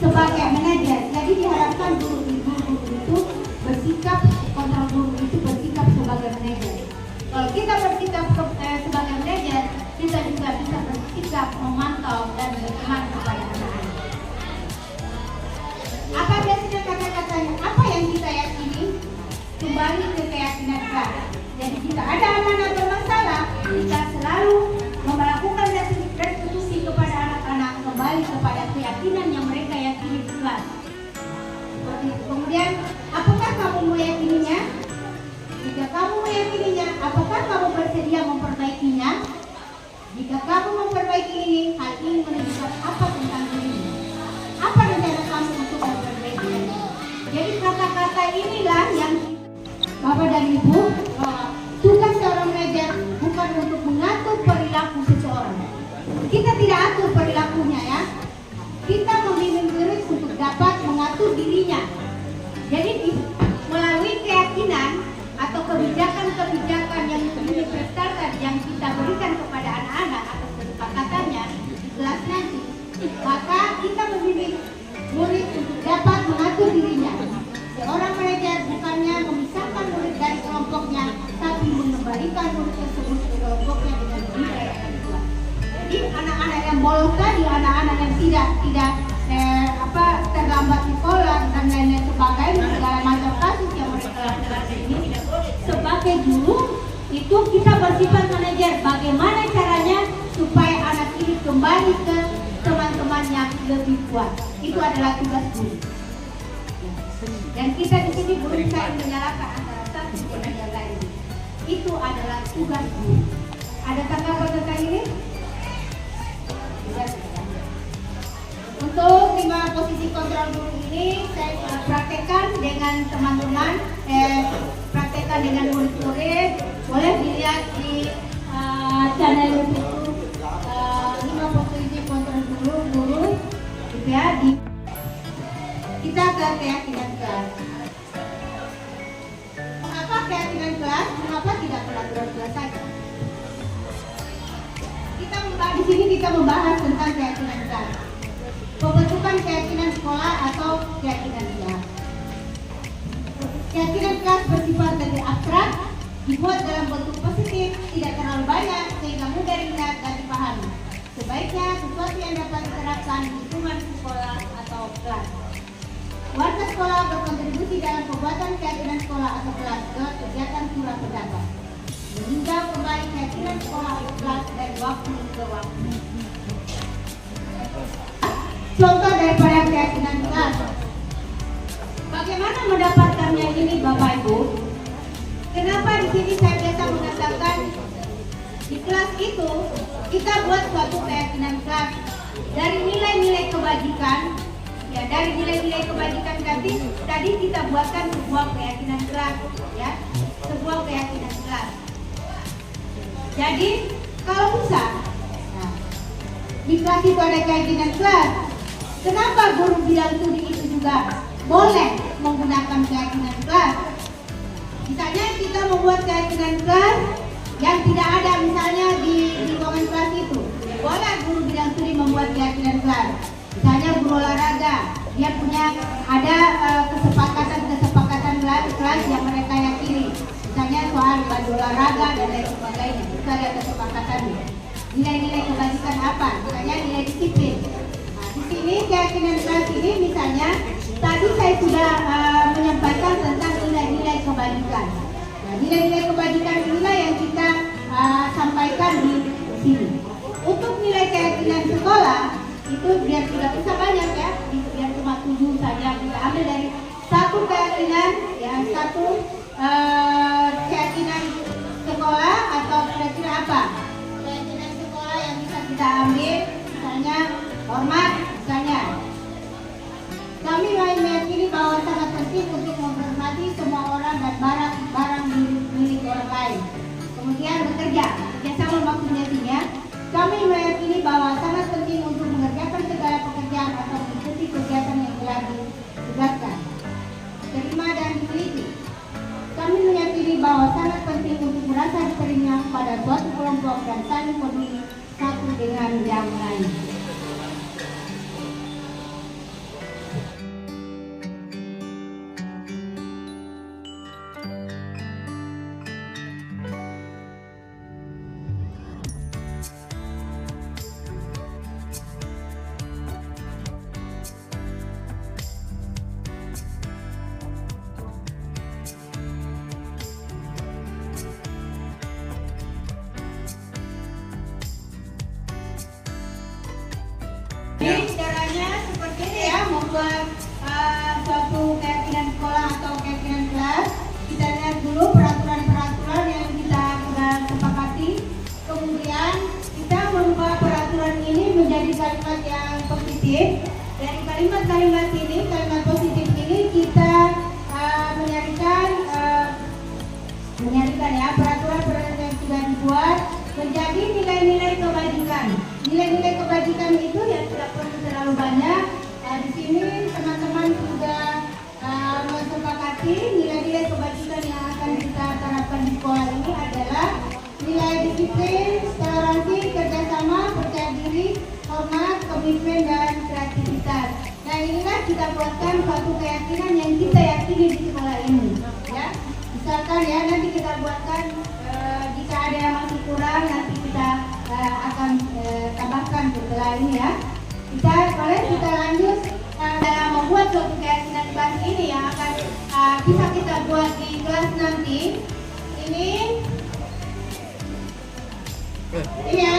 sebagai manajer. Jadi diharapkan guru itu bersikap, kontrol guru itu bersikap sebagai manajer. Kalau kita bersikap sebagai manajer, kita juga bisa bersikap memantau dan berteman kepada anak-anak. Apa biasanya kata-katanya? Apa yang kita yakini? Kembali ke keyakinan kita. Jadi jika ada anak-anak bermasalah, kita selalu melakukan restitusi kepada anak-anak kembali kepada keyakinan yang mereka yakini di kelas. Seperti itu. Kemudian, apakah kamu meyakininya? Jika kamu meyakininya, apakah kamu bersedia memperbaikinya? Jika kamu memperbaiki ini, hal ini menunjukkan apa tentang dirimu? Apa rencana kamu untuk memperbaikinya? Jadi kata-kata inilah yang Bapak dan Ibu, tugas seorang manajer bukan untuk mengatur perilaku seseorang. Kita tidak atur perilakunya, ya. Kita membimbing murid untuk dapat mengatur dirinya. Jadi melalui keyakinan atau kebijakan-kebijakan yang universal yang kita berikan kepada anak-anak atas kesepakatannya di kelas nanti, maka kita membimbing murid untuk dapat mengatur dirinya. Seorang manajer bukannya memisahkan murid dari kelompoknya, tapi mengembalikan murid tersebut ke kelompoknya dengan nilai yang kuat. Jadi anak-anak yang bolos tadi, anak-anak yang tidak terlambat sekolah dan lain-lain sebagainya, segala macam kasus yang mereka lakukan ini, sebagai guru itu kita bersifat manajer. Bagaimana caranya supaya anak ini kembali ke teman-teman yang lebih kuat. Itu adalah tugas guru. Dan kita di sini berusaha menyalahkan antara satu dengan yang lain. Itu adalah tugas guru. Ada tanggapan tentang ini? Untuk 5 posisi kontrol guru ini saya praktekkan dengan teman-teman, praktekkan dengan murid-murid. Boleh dilihat di channel YouTube 5 posisi kontrol guru, gitu ya. Kita ke keyakinan kelas. Mengapa keyakinan kelas? Mengapa tidak peraturan kelas saja? Di sini kita membahas tentang keyakinan kelas. Pembentukan keyakinan sekolah atau keyakinan kelas. Keyakinan kelas bersifat lebih abstrak, dibuat dalam bentuk positif, tidak terlalu banyak sehingga mudah diingat dan dipahami. Sebaiknya sesuatu yang dapat diterapkan di lingkungan sekolah atau kelas. Warga sekolah berkontribusi dalam pembuatan keyakinan sekolah atau kelas lewat kegiatan surat pendapat, meninjau kembali keyakinan sekolah atau kelas dari waktu ke waktu. Contoh daripada keyakinan kelas. Bagaimana mendapatkannya ini Bapak Ibu? Kenapa di sini saya biasa mengatakan di kelas itu kita buat suatu keyakinan kelas dari nilai-nilai kebajikan. Ya, dari nilai-nilai kebajikan tadi kita buatkan sebuah keyakinan kelas, ya, sebuah keyakinan kelas. Jadi kalau bisa, nah, di kelas itu ada keyakinan kelas. Kenapa guru bidang studi itu juga boleh menggunakan keyakinan kelas? Misalnya kita membuat keyakinan kelas yang tidak ada misalnya di lingkungan kelas itu. Boleh guru bidang studi membuat keyakinan kelas. Misalnya guru olahraga, dia punya ada kesepakatan kelas yang mereka yakini. Misalnya soal baju olahraga dan lain sebagainya. Itu ada kesepakatannya. Nilai-nilai kebajikan apa? Misalnya nilai disiplin. Nah, di sini keyakinan kelas ini misalnya tadi saya sudah menyampaikan tentang nilai-nilai kebajikan. Nah, nilai-nilai kebajikan inilah yang kita sampaikan di sini. Untuk nilai keyakinan sekolah itu biar tidak usah banyak ya, biar cuma 7 saja. Kita ambil dari satu keyakinan, ya, satu keyakinan sekolah atau kira-kira apa? Keyakinan sekolah yang bisa kita ambil, misalnya hormat, misalnya. Kami meyakini bahwa sangat penting untuk menghormati semua orang dan barang milik orang lain. Kemudian bekerja sama maksudnya. Kami meyakini bahwa sangat penting untuk mengerjakan segala pekerjaan atau mengikuti kegiatan yang telah ditugaskan. Terima dan diteliti. Kami meyakini bahwa sangat penting untuk merasa diterima pada suatu kelompok dan saling peduli satu dengan yang lain. Jadi caranya seperti ini ya, membuat suatu keyakinan sekolah atau keyakinan kelas. Kita lihat dulu peraturan-peraturan yang kita sudah sepakati. Kemudian kita merubah peraturan ini menjadi kalimat yang positif. Dari kalimat-kalimat ini, kalimat positif ini kita menyarikan ya peraturan-peraturan yang sudah dibuat menjadi nilai-nilai kebajikan. Nilai-nilai kebajikan itu yang tidak perlu terlalu banyak. Di sini teman-teman sudah mensepakati nilai-nilai kebajikan yang akan kita terapkan di sekolah ini adalah nilai disiplin, toleransi, kerjasama, percaya diri, hormat, komitmen, dan kreativitas. Nah, inilah kita buatkan suatu keyakinan yang kita yakini di sekolah ini. Ya, misalkan ya nanti kita buatkan jika ada yang masih kurang nanti kita akan tambahkan setelah ini ya. Kita lanjut dalam membuat suatu keyakinan kelas ini yang akan bisa kita buat di kelas nanti. Ini Iya.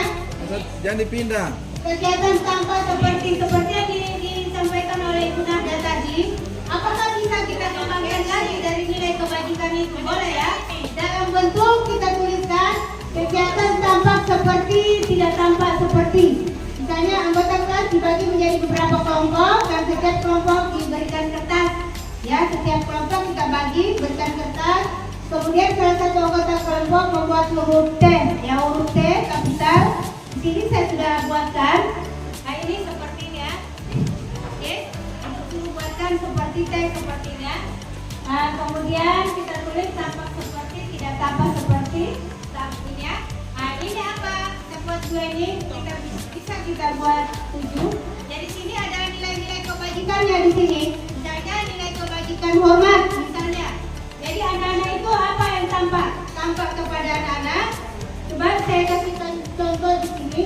Jangan dipindah. Kegiatan tanpa seperti yang disampaikan oleh Ibu Nahda tadi, apakah bisa kita kembangkan lagi dari nilai kebajikan itu? Boleh ya? Dalam bentuk kita tuliskan kegiatan tampak seperti, tidak tampak seperti. Misalnya anggota kelas dibagi menjadi beberapa kelompok dan setiap kelompok diberikan kertas. Ya, setiap kelompok kita bagi, berikan kertas. Kemudian salah satu anggota kelompok membuat huruf T, ya huruf T kapital. Di sini saya sudah buatkan. Nah ini sepertinya, oke? Untuk suruh buatkan seperti T sepertinya. Nah, kemudian kita tulis tampak seperti, tidak tampak seperti, sampingnya. Nah ini apa? Saya buat dua ini, bisa kita buat 7. Jadi sini ada nilai-nilai kebajikannya di sini. Misalnya nilai kebajikan hormat, misalnya. Jadi anak-anak itu apa yang tampak? Tampak kepada anak-anak. Coba saya kasih contoh di sini.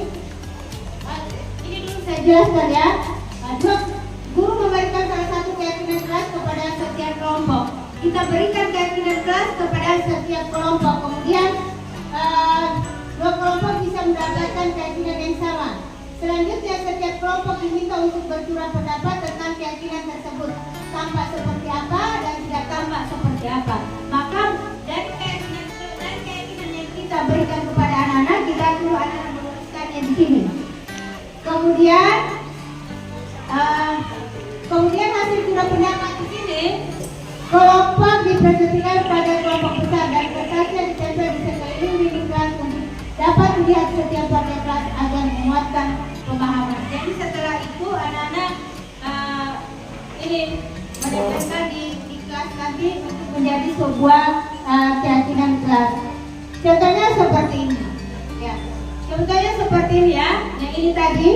Ini dulu saya jelaskan ya. Guru memberikan salah satu keyakinan kelas kepada setiap kelompok. Kita berikan keyakinan kelas kepada setiap kelompok. Kemudian dua kelompok bisa mendapatkan keyakinan yang sama. Selanjutnya setiap kelompok diminta untuk bercurah pendapat tentang keyakinan tersebut. Tampak seperti apa dan tidak tampak seperti apa. Maka dari keyakinan yang kita berikan kepada anak-anak, kita suruh anak-anak menuliskannya di sini. Kemudian hasil curah pendapat di sini, kelompok dipresentasikan pada kelompok besar dan kertasnya ditempel di sekeliling dinding kelas untuk dapat melihat setiap warga kelas agar menguatkan pemahaman. Jadi setelah itu anak-anak ini menempelkan di kelas nanti untuk menjadi sebuah keyakinan kelas. Contohnya seperti ini. Ya. Contohnya seperti ini ya. Yang ini tadi,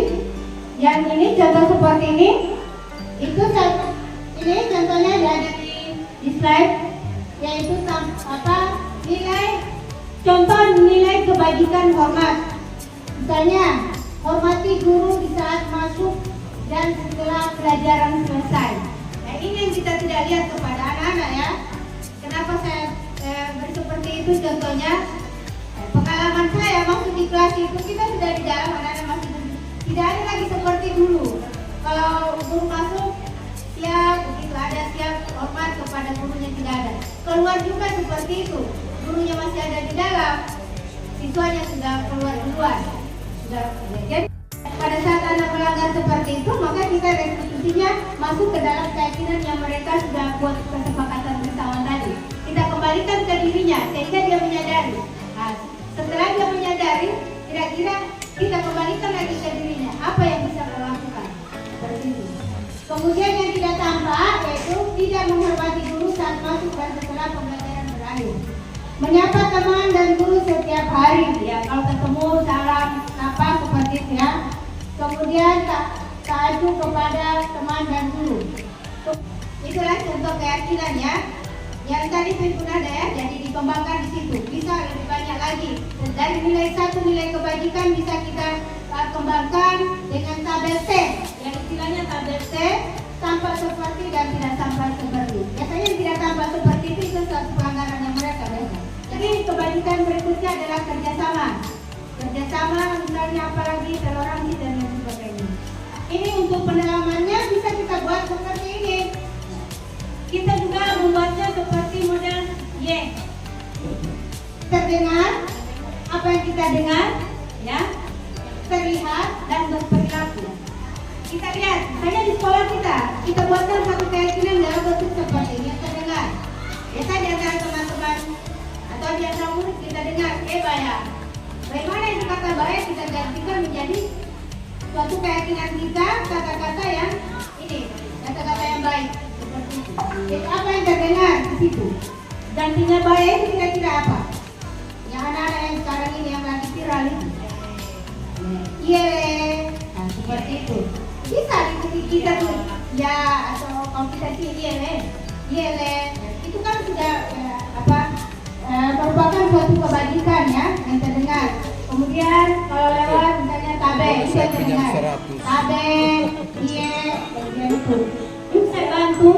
yang ini contoh seperti ini. Itu ini contohnya ada di slide, yaitu nilai kebajikan hormat. Misalnya, hormati guru di saat masuk dan setelah pelajaran selesai. Nah ini yang kita tidak lihat kepada anak-anak ya. Kenapa saya beri seperti itu contohnya? Pengalaman saya masuk di kelas itu kita sudah di dalam, anak-anak masih tidak ada lagi seperti dulu. Kalau guru masuk siap, begitu ada siap hormat kepada gurunya, tidak ada. Keluar juga seperti itu, gurunya masih ada di dalam, siswanya sudah keluar duluan. Jadi pada saat anak melanggar seperti itu, maka kita restitusinya masuk ke dalam keyakinan yang mereka sudah buat kesepakatan bersama tadi. Kita kembalikan ke dirinya sehingga dia menyadari. Nah, setelah dia menyadari, kira-kira kita kembalikan lagi ke dirinya apa yang bisa kita lakukan. Seperti itu. Kemudian yang tidak tampak yaitu tidak menghormati guru saat masuk dan setelah pembelajaran berakhir. Menyapa teman dan guru setiap hari, ya kalau ketemu salam apa seperti itu ya. Kemudian taat kepada teman dan guru. Itulah contoh keyakinan ya. Yang tadi Ibu Nahda ya, jadi dikembangkan di situ. Bisa lebih banyak lagi. Dan dari nilai 1 nilai kebajikan bisa kita kembangkan dengan tabel T. Yang istilahnya tabel T, tampak seperti dan tidak tampak seperti. Biasanya yang tidak tampak seperti itu suatu pelanggaran yang mereka lakukan. Jadi kebajikan berikutnya adalah kerjasama. Kerjasama misalnya apalagi toleransi dan lain sebagainya. Ini untuk pendalamannya bisa kita buat seperti ini. Kita juga membuatnya seperti model Y. Terdengar apa yang kita dengar, ya, terlihat dan berperilaku. Kita lihat, misalnya di sekolah kita buatkan satu keyakinan dalam bentuk seperti ini, terdengar. Biasa di antara teman-teman atau di antara murid kita dengar, ya. Bagaimana itu kata baik kita gantikan menjadi suatu keyakinan kita, kata-kata yang ini, kata-kata yang baik. Jadi apa yang terdengar di situ? Gantinya baik itu kira-kira apa? Yang anak-anak yang sekarang ini yang lagi viral itu. Iya, nah seperti itu. Bisa diikuti kita tuh, ya atau kalau kita sih iya, itu kan sudah merupakan suatu kebajikan ya yang terdengar. Kemudian kalau lewat misalnya tabe, itu yang terdengar. Tabe, iya, kemudian itu. Yuk saya bantu.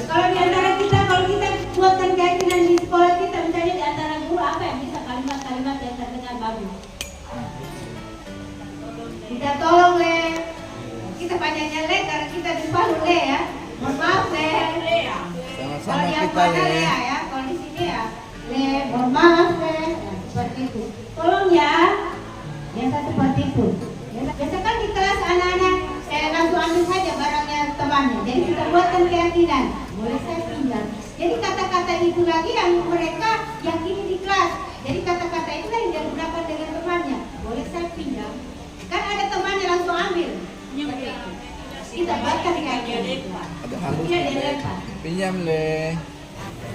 Kalau di antara kita, kalau kita buatkan keyakinan di sekolah kita, misalnya di antara guru apa yang bisa kalimat-kalimat minta tolong Le. Kita panjangnya Le karena kita di Palu Le ya. Mohon maaf Le. Kalau yang mana Le ya, kalau di sini ya Le, mohon maaf Le. Nah, seperti itu. Tolong ya. Biasa seperti itu. Biasa kan di kelas anak-anak langsung ambil saja barangnya temannya. Jadi kita buatkan keyakinan. Boleh saya pinjam. Jadi kata-kata itu lagi yang mereka yakini di kelas. Jadi kata-kata itu yang dia gunakan dengan temannya. Boleh saya pinjam. Kan ada temannya langsung ambil. Kita buatkan keyakinan. Ada halus. Pinjam Le.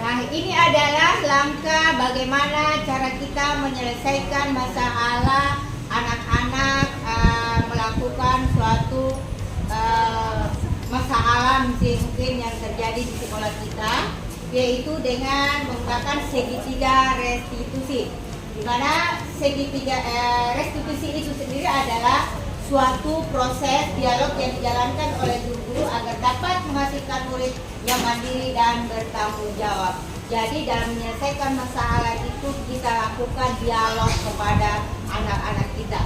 Nah, ini adalah langkah bagaimana cara kita menyelesaikan masalah anak-anak melakukan suatu masalah mungkin yang terjadi di sekolah kita, yaitu dengan menggunakan segitiga restitusi. Di mana segitiga restitusi itu sendiri adalah suatu proses dialog yang dijalankan oleh guru agar dapat menghasilkan murid yang mandiri dan bertanggung jawab. Jadi dalam menyelesaikan masalah itu kita lakukan dialog kepada anak-anak kita.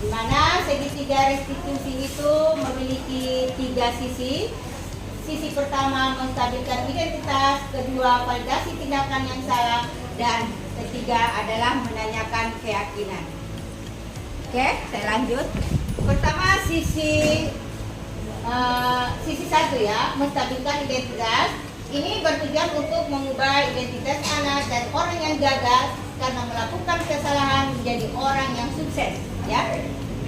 Di mana segitiga restitusi itu memiliki 3 sisi. Sisi pertama menstabilkan identitas, kedua validasi tindakan yang salah, dan ketiga adalah menanyakan keyakinan. Oke, saya lanjut. Pertama sisi satu ya, menstabilkan identitas. Ini bertujuan untuk mengubah identitas anak dan orang yang gagal karena melakukan kesalahan menjadi orang yang sukses. Ya,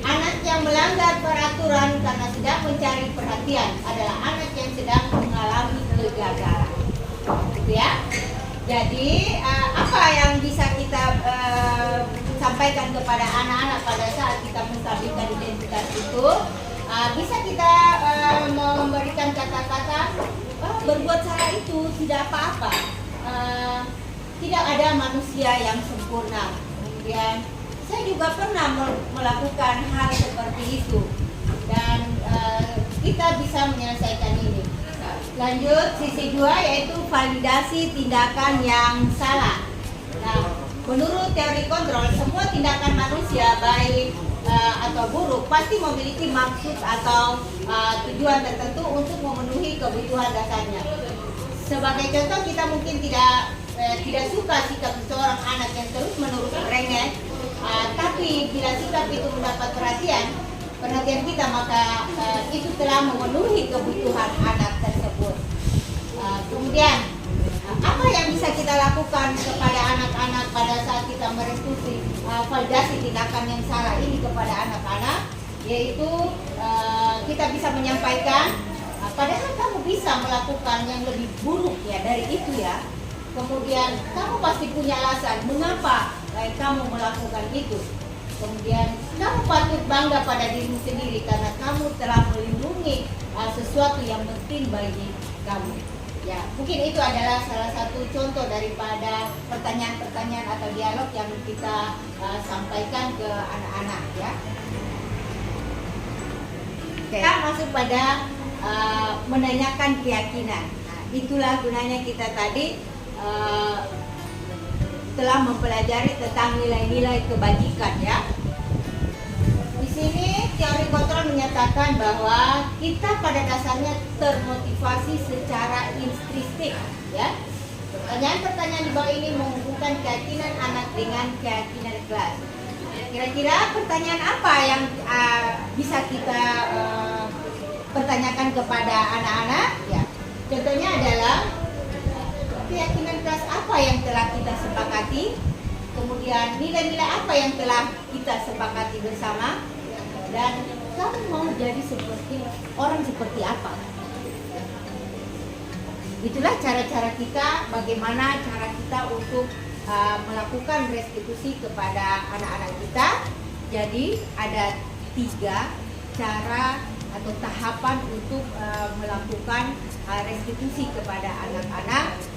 anak yang melanggar peraturan karena sedang mencari perhatian adalah anak yang sedang mengalami kegagalan. Gitu ya. Jadi apa yang bisa kita sampaikan kepada anak-anak pada saat kita menstabilkan identitas itu? Bisa kita memberikan kata-kata berbuat salah itu tidak apa-apa. Tidak ada manusia yang sempurna. Kemudian saya juga pernah melakukan hal seperti itu dan kita bisa menyelesaikan ini. Lanjut sisi 2 yaitu validasi tindakan yang salah. Nah, menurut teori kontrol semua tindakan manusia baik atau buruk pasti memiliki maksud atau tujuan tertentu untuk memenuhi kebutuhan dasarnya. Sebagai contoh, kita mungkin tidak suka sikap seorang anak yang terus-menerus merengek, tapi bila sikap itu mendapat perhatian kita, maka itu telah memenuhi kebutuhan anak tersebut. Kemudian apa yang bisa kita lakukan kepada anak-anak pada saat kita merestitusi validasi tindakan yang salah ini kepada anak-anak, yaitu kita bisa menyampaikan padahal kamu bisa melakukan yang lebih buruk ya dari itu ya. Kemudian kamu pasti punya alasan mengapa kamu melakukan itu. Kemudian kamu patut bangga pada dirimu sendiri karena kamu telah melindungi sesuatu yang penting bagi kamu. Ya, mungkin itu adalah salah satu contoh daripada pertanyaan-pertanyaan atau dialog yang kita sampaikan ke anak-anak ya. Kita masuk pada menanyakan keyakinan. Nah, itulah gunanya kita tadi telah mempelajari tentang nilai-nilai kebajikan ya. Di sini teori kontrol menyatakan bahwa kita pada dasarnya termotivasi secara intrinsik ya. Pertanyaan-pertanyaan di bawah ini menghubungkan keyakinan anak dengan keyakinan kelas. Kira-kira pertanyaan apa yang bisa kita pertanyakan kepada anak-anak ya? Contohnya adalah keyakinan kelas apa yang telah kita sepakati, kemudian nilai-nilai apa yang telah kita sepakati bersama, dan kamu mau jadi orang seperti apa. Itulah cara-cara kita, bagaimana cara kita untuk melakukan restitusi kepada anak-anak kita. Jadi ada 3 cara atau tahapan untuk melakukan restitusi kepada anak-anak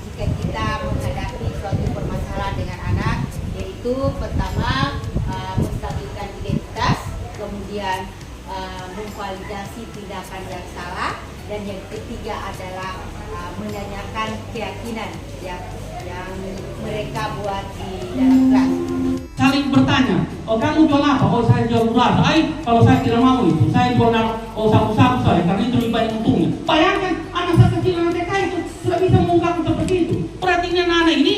jika kita menghadapi suatu permasalahan dengan anak, yaitu pertama menstabilkan identitas, kemudian memvalidasi tindakan yang salah, dan yang ketiga adalah menanyakan keyakinan yang mereka buat di dalam kelas. Kali mari bertanya, oh kamu jual apa? Oh saya jual beras. Kalau saya tidak mau itu, saya jual sapu-sapu saya karena itu lebih banyak untungnya. Bayangkan anak saya kecil anak TK itu sudah bisa mengungkapkan seperti itu. Berarti anak ini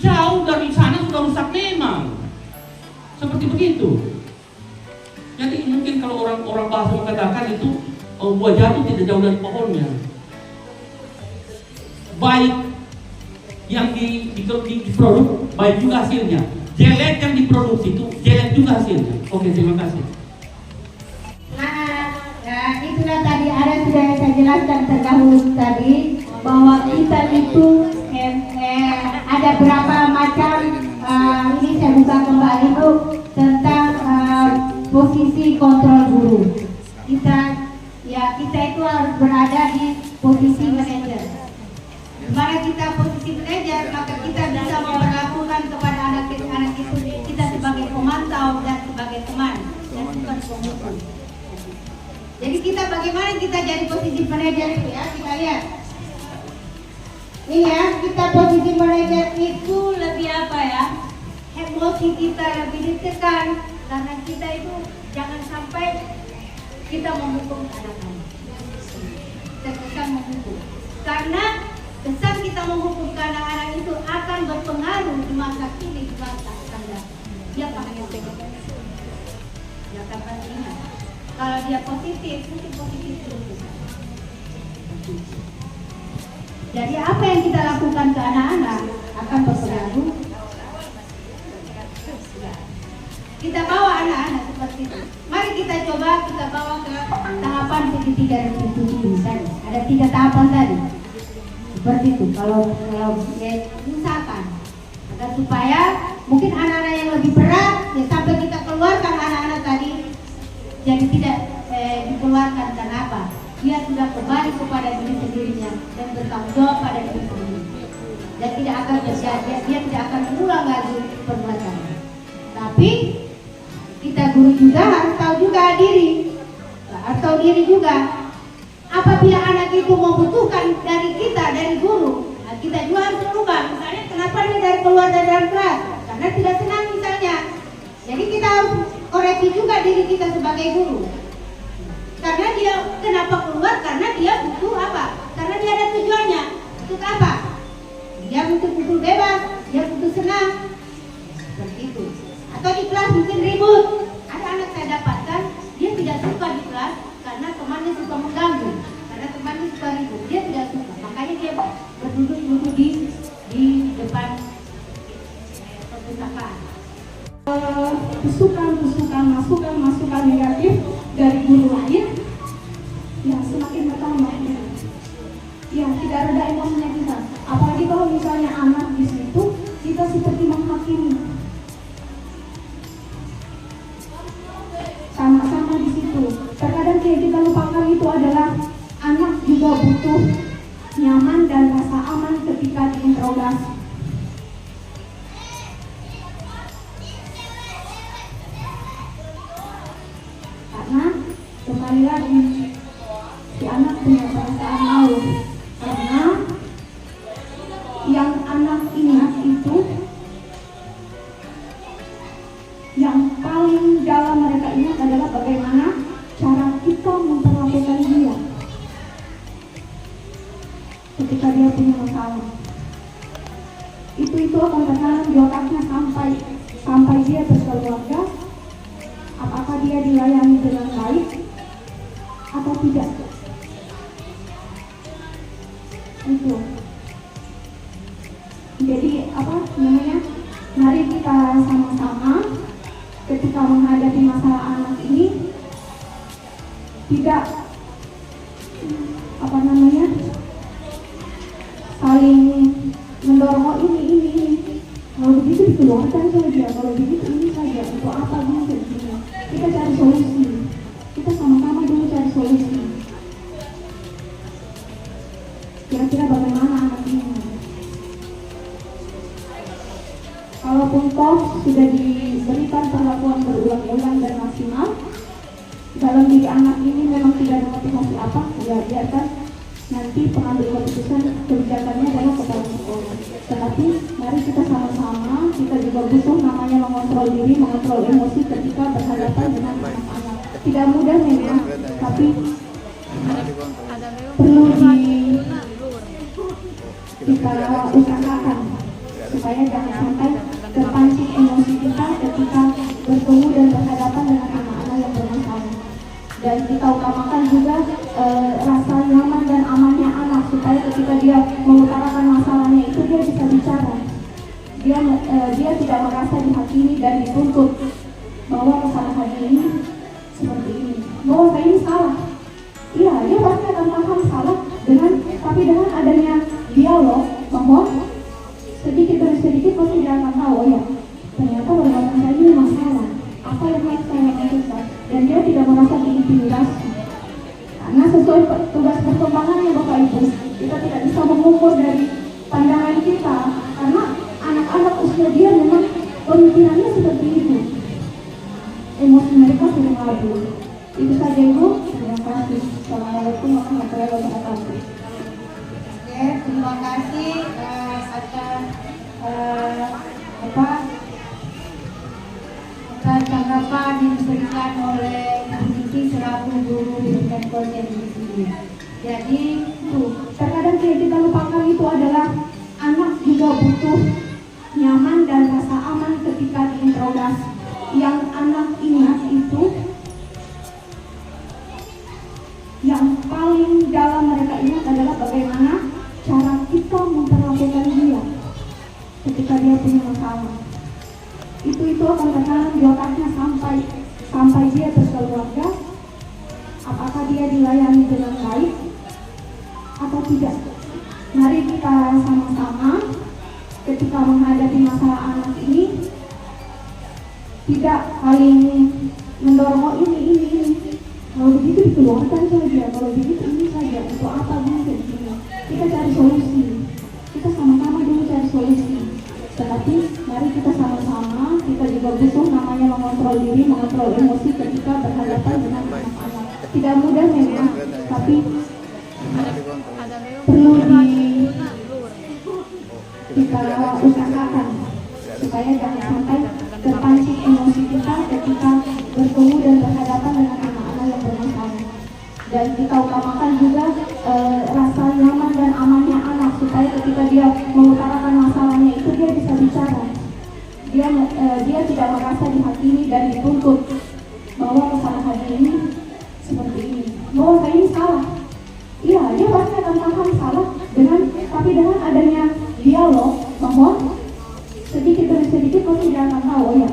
jauh dari sana sudah rusak memang. Seperti begitu. Jadi mungkin kalau orang bahasa mengatakan itu buah jatuh tidak jauh dari pohonnya. Baik yang diproduk, baik juga hasilnya. Jelek yang diproduksi itu jelek juga hasilnya. Oke, terima kasih. Nah, itulah tadi sudah saya jelaskan terdahulu tadi bahwa kita itu ada berapa macam. Ini saya buka kembali Bu tentang posisi kontrol guru. Kita itu harus berada di posisi manajer. Dimana kita posisi manajer, maka kita bisa memperlakukan kepada anak-anak itu kita sebagai pemantau dan sebagai teman dan bukan penghukum. Jadi kita bagaimana kita jadi posisi manajer itu ya, kita lihat. Ini ya, kita posisi manajer itu lebih apa ya? Emosi kita lebih ditekan karena kita itu jangan sampai kita menghukum anak-anak. Terkesan menghukum. Karena kesan kita menghukum anak-anak itu akan berpengaruh di masa kini, di masa akan datang. Dia pakai dia akan ingat. Kalau dia positif, mungkin positif terus. Jadi apa yang kita lakukan ke anak-anak akan berpengaruh. Kita bawa anak-anak seperti itu. Mari kita coba kita bawa ke tahapan segitiga restitusi misalnya. Ada 3 tahapan tadi. Seperti itu. Kalau misalkan agar supaya mungkin anak-anak yang lebih berat ya sampai kita keluarkan anak-anak tadi jadi tidak dikeluarkan karena apa? Dia sudah kembali kepada diri sendirinya dan bertanggung jawab pada diri sendiri. Dan tidak akan terjadi, dia tidak akan mengulang lagi perbuatannya. Tapi kita guru juga harus tahu juga diri, atau diri juga. Apabila anak itu membutuhkan dari kita, dari guru, nah kita juga harus berubah. Misalnya kenapa dia dari keluar dari dalam kelas? Karena tidak senang misalnya. Jadi kita harus koreksi juga diri kita sebagai guru. Karena dia kenapa keluar? Karena dia butuh apa? Karena dia ada tujuannya. Untuk apa? Dia butuh bebas, dia butuh senang. Seperti itu. Atau di kelas mungkin ribut. Ada anak saya dapatkan, dia tidak suka di kelas karena temannya suka mengganggu. Karena temannya suka ribut, dia tidak suka. Makanya dia berduduk di depan perpustakaan. Masukan negatif dari guru lain yang semakin bertambah ya tidak reda emosinya kita, apalagi kalau misalnya anak di situ kita seperti menghakimi sama-sama di situ. Terkadang kita lupakan itu adalah anak juga butuh nyaman dan rasa aman ketika diinterogasi. Karena kembali lagi si anak punya perasaan malu, karena yang anak ingat itu yang paling dalam mereka ingat adalah bagaimana cara kita memperlakukan dia ketika dia punya masalah. Itu akan tertanam di otaknya sampai dia berkeluarga. Apakah dia dilayani dengan baik atau tidak? Itu. Jadi mari kita sama-sama ketika menghadapi masalah anak ini tidak saling mendorong ini. Kalau begitu dikeluarkan saja, kalau begitu ini saja, untuk apa gitu. Kita cari solusi. Kita sama-sama dulu cari solusi. Kira-kira bagaimana anak ini? Kalaupun toh sudah diberikan perlakuan berulang-ulang dan maksimal, dalam diri anak ini memang tidak ada motivasi apa, ya biarkan nanti pengambil keputusan kebijakannya adalah kepala sekolah. Tetapi mari kita sama-sama, kita juga butuh namanya mengontrol diri, mengontrol emosi ketika berhadapan dengan anak-anak. Tidak mudah memang, tapi perlu kita usahakan supaya jangan sampai terpancing emosi kita ketika bertemu dan berhadapan dengan anak-anak yang bermasalah. Dan kita utamakan juga rasa nyaman dan amannya anak supaya ketika dia mengutarakan masalahnya itu dia bisa bicara. Dia tidak merasa dihakimi dan dituntut bahwa kesalahannya ini seperti ini, bahwa ini salah. Iya, dia pasti akan paham salah tapi dengan adanya dialog bahwa sedikit demi sedikit pasti dia akan tahu, oh ya ternyata perbuatan saya ini masalah, apa yang harus saya lakukan, dan dia tidak merasa diintimidasi. Karena sesuai tugas perkembangannya Bapak Ibu, kita tidak bisa mengukur dari pandangan kita, karena anak-anak usia dia memang pemikirannya seperti itu. Emosi mereka sering labur. Itu saja Ibu, terima kasih. Assalamualaikum warahmatullahi wabarakatuh. Oke, terima kasih atas tanggapan yang diberikan oleh Ibu Diki selaku guru pendidikan konsen di sini. Jadi terkadang kita lupakan itu adalah anak juga butuh nyaman dan rasa aman ketika diinterogasi. Yang anak ingat itu, yang paling dalam mereka ingat adalah bagaimana cara kita memperlakukan dia ketika dia punya masalah. Itu akan tertanam di otaknya sampai dia berkeluarga. Apakah dia dilayani dengan baik atau tidak? Mari kita sama-sama ketika menghadapi masalah anak ini tidak saling mendorong, oh ini kalau begitu dikeluarkan saja, kalau begitu ini saja, untuk apa begini. Kita cari solusi, kita sama-sama dulu cari solusi. Tetapi mari kita sama-sama, kita juga butuh namanya mengontrol diri, mengontrol emosi ketika berhadapan dengan anak-anak. Tidak mudah memang, tapi perlu kita usahakan supaya jangan sampai terpancing emosi kita ketika bertemu dan berhadapan dengan anak-anak yang bermasalah. Dan kita utamakan juga rasa nyaman dan amannya anak supaya ketika dia mengutarakan masalahnya itu dia bisa bicara. Dia tidak merasa dihakimi dan dituntut bahwa kesalahannya ini seperti ini, bahwa ini salah. Iya, dia pasti akan paham salah tapi dengan adanya dialog bahwa sedikit demi sedikit pasti dia akan tahu, oh ya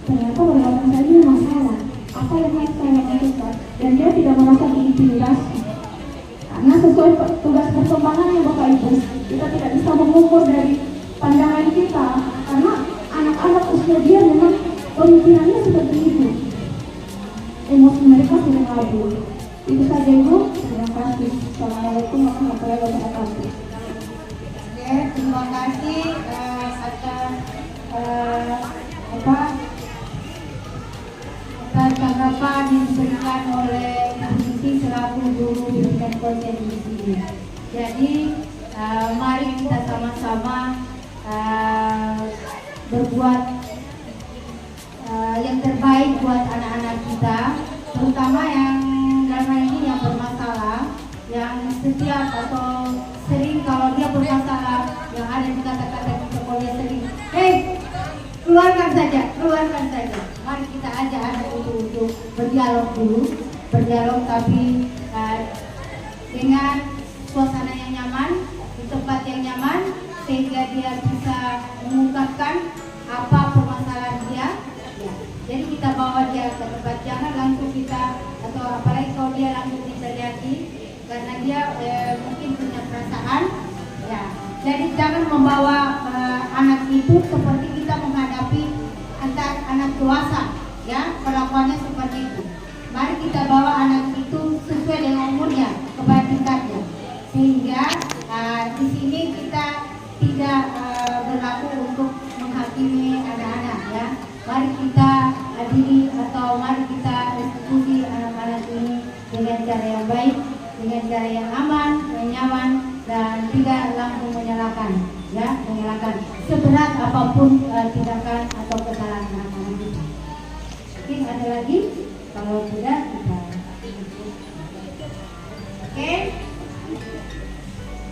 ternyata perbuatan saya ini masalah, apa yang harus saya lakukan, dan dia tidak merasa diintimidasi. Karena sesuai tugas perkembangannya Bapak Ibu, kita tidak bisa mengukur dari pandangan kita, karena anak-anak usia dia memang pemikirannya seperti itu. Emosi mereka sering labur. Itu saja Ibu, terima kasih. Assalamualaikum warahmatullahi wabarakatuh. Oke, terima kasih atas tanggapan yang diberikan oleh Ibu Diki selaku guru pendidikan konsen di sini. Jadi mari kita sama-sama berbuat yang terbaik buat anak-anak kita, terutama yang dalam hal ini yang bermasalah, yang setiap atau sering kalau dia bermasalah, yang ada di kata-kata di sekolah sering, keluarkan saja. Mari kita ajak anak itu untuk berdialog dulu, tapi dengan suasana yang nyaman, di tempat yang nyaman, sehingga dia bisa mengungkapkan apa permasalahan dia. Ya. Jadi kita bawa dia ke tempat, jangan langsung kita, atau apalagi kalau dia langsung diteriaki, karena dia mungkin punya perasaan. Ya. Jadi jangan membawa anak itu seperti kita menghadapi anak dewasa, ya, perlakuannya seperti itu. Mari kita bawa anak itu sesuai dengan umurnya, kepada tingkatnya, sehingga di sini kita tidak berlaku untuk menghakimi anak-anak, ya. Mari kita adili atau mari kita eksekusi anak-anak ini dengan cara yang baik, dengan cara yang aman, yang nyaman, dan tidak langsung menyalahkan, ya, menyalahkan seberat apapun tindakan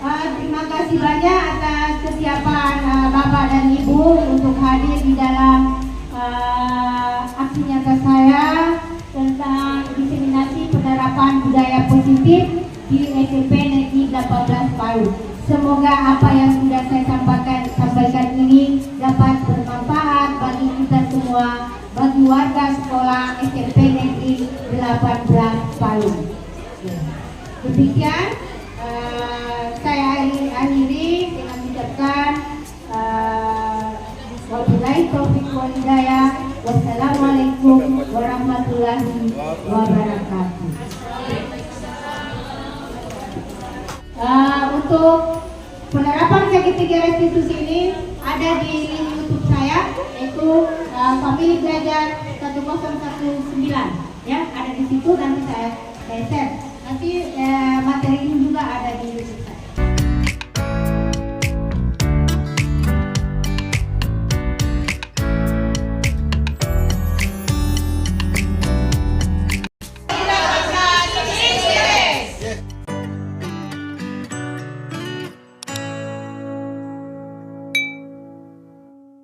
Terima kasih banyak atas kesiapan Bapak dan Ibu untuk hadir di dalam aksi nyata saya tentang diseminasi penerapan budaya positif di SMP Negeri 18 Palu. Semoga apa yang sudah saya sampaikan ini dapat bermanfaat bagi kita semua, bagi warga sekolah SMP Negeri 18 Palu. Demikian saya akhiri dengan mengucapkan wabillahi taufiq wal hidayah. Wassalamualaikum warahmatullahi wabarakatuh. Untuk penerapan segitiga restitusi ini ada di link YouTube saya, yaitu Family Belajar 1019 ya, ada di situ. Nanti saya share. Nanti materi ini juga ada di YouTube.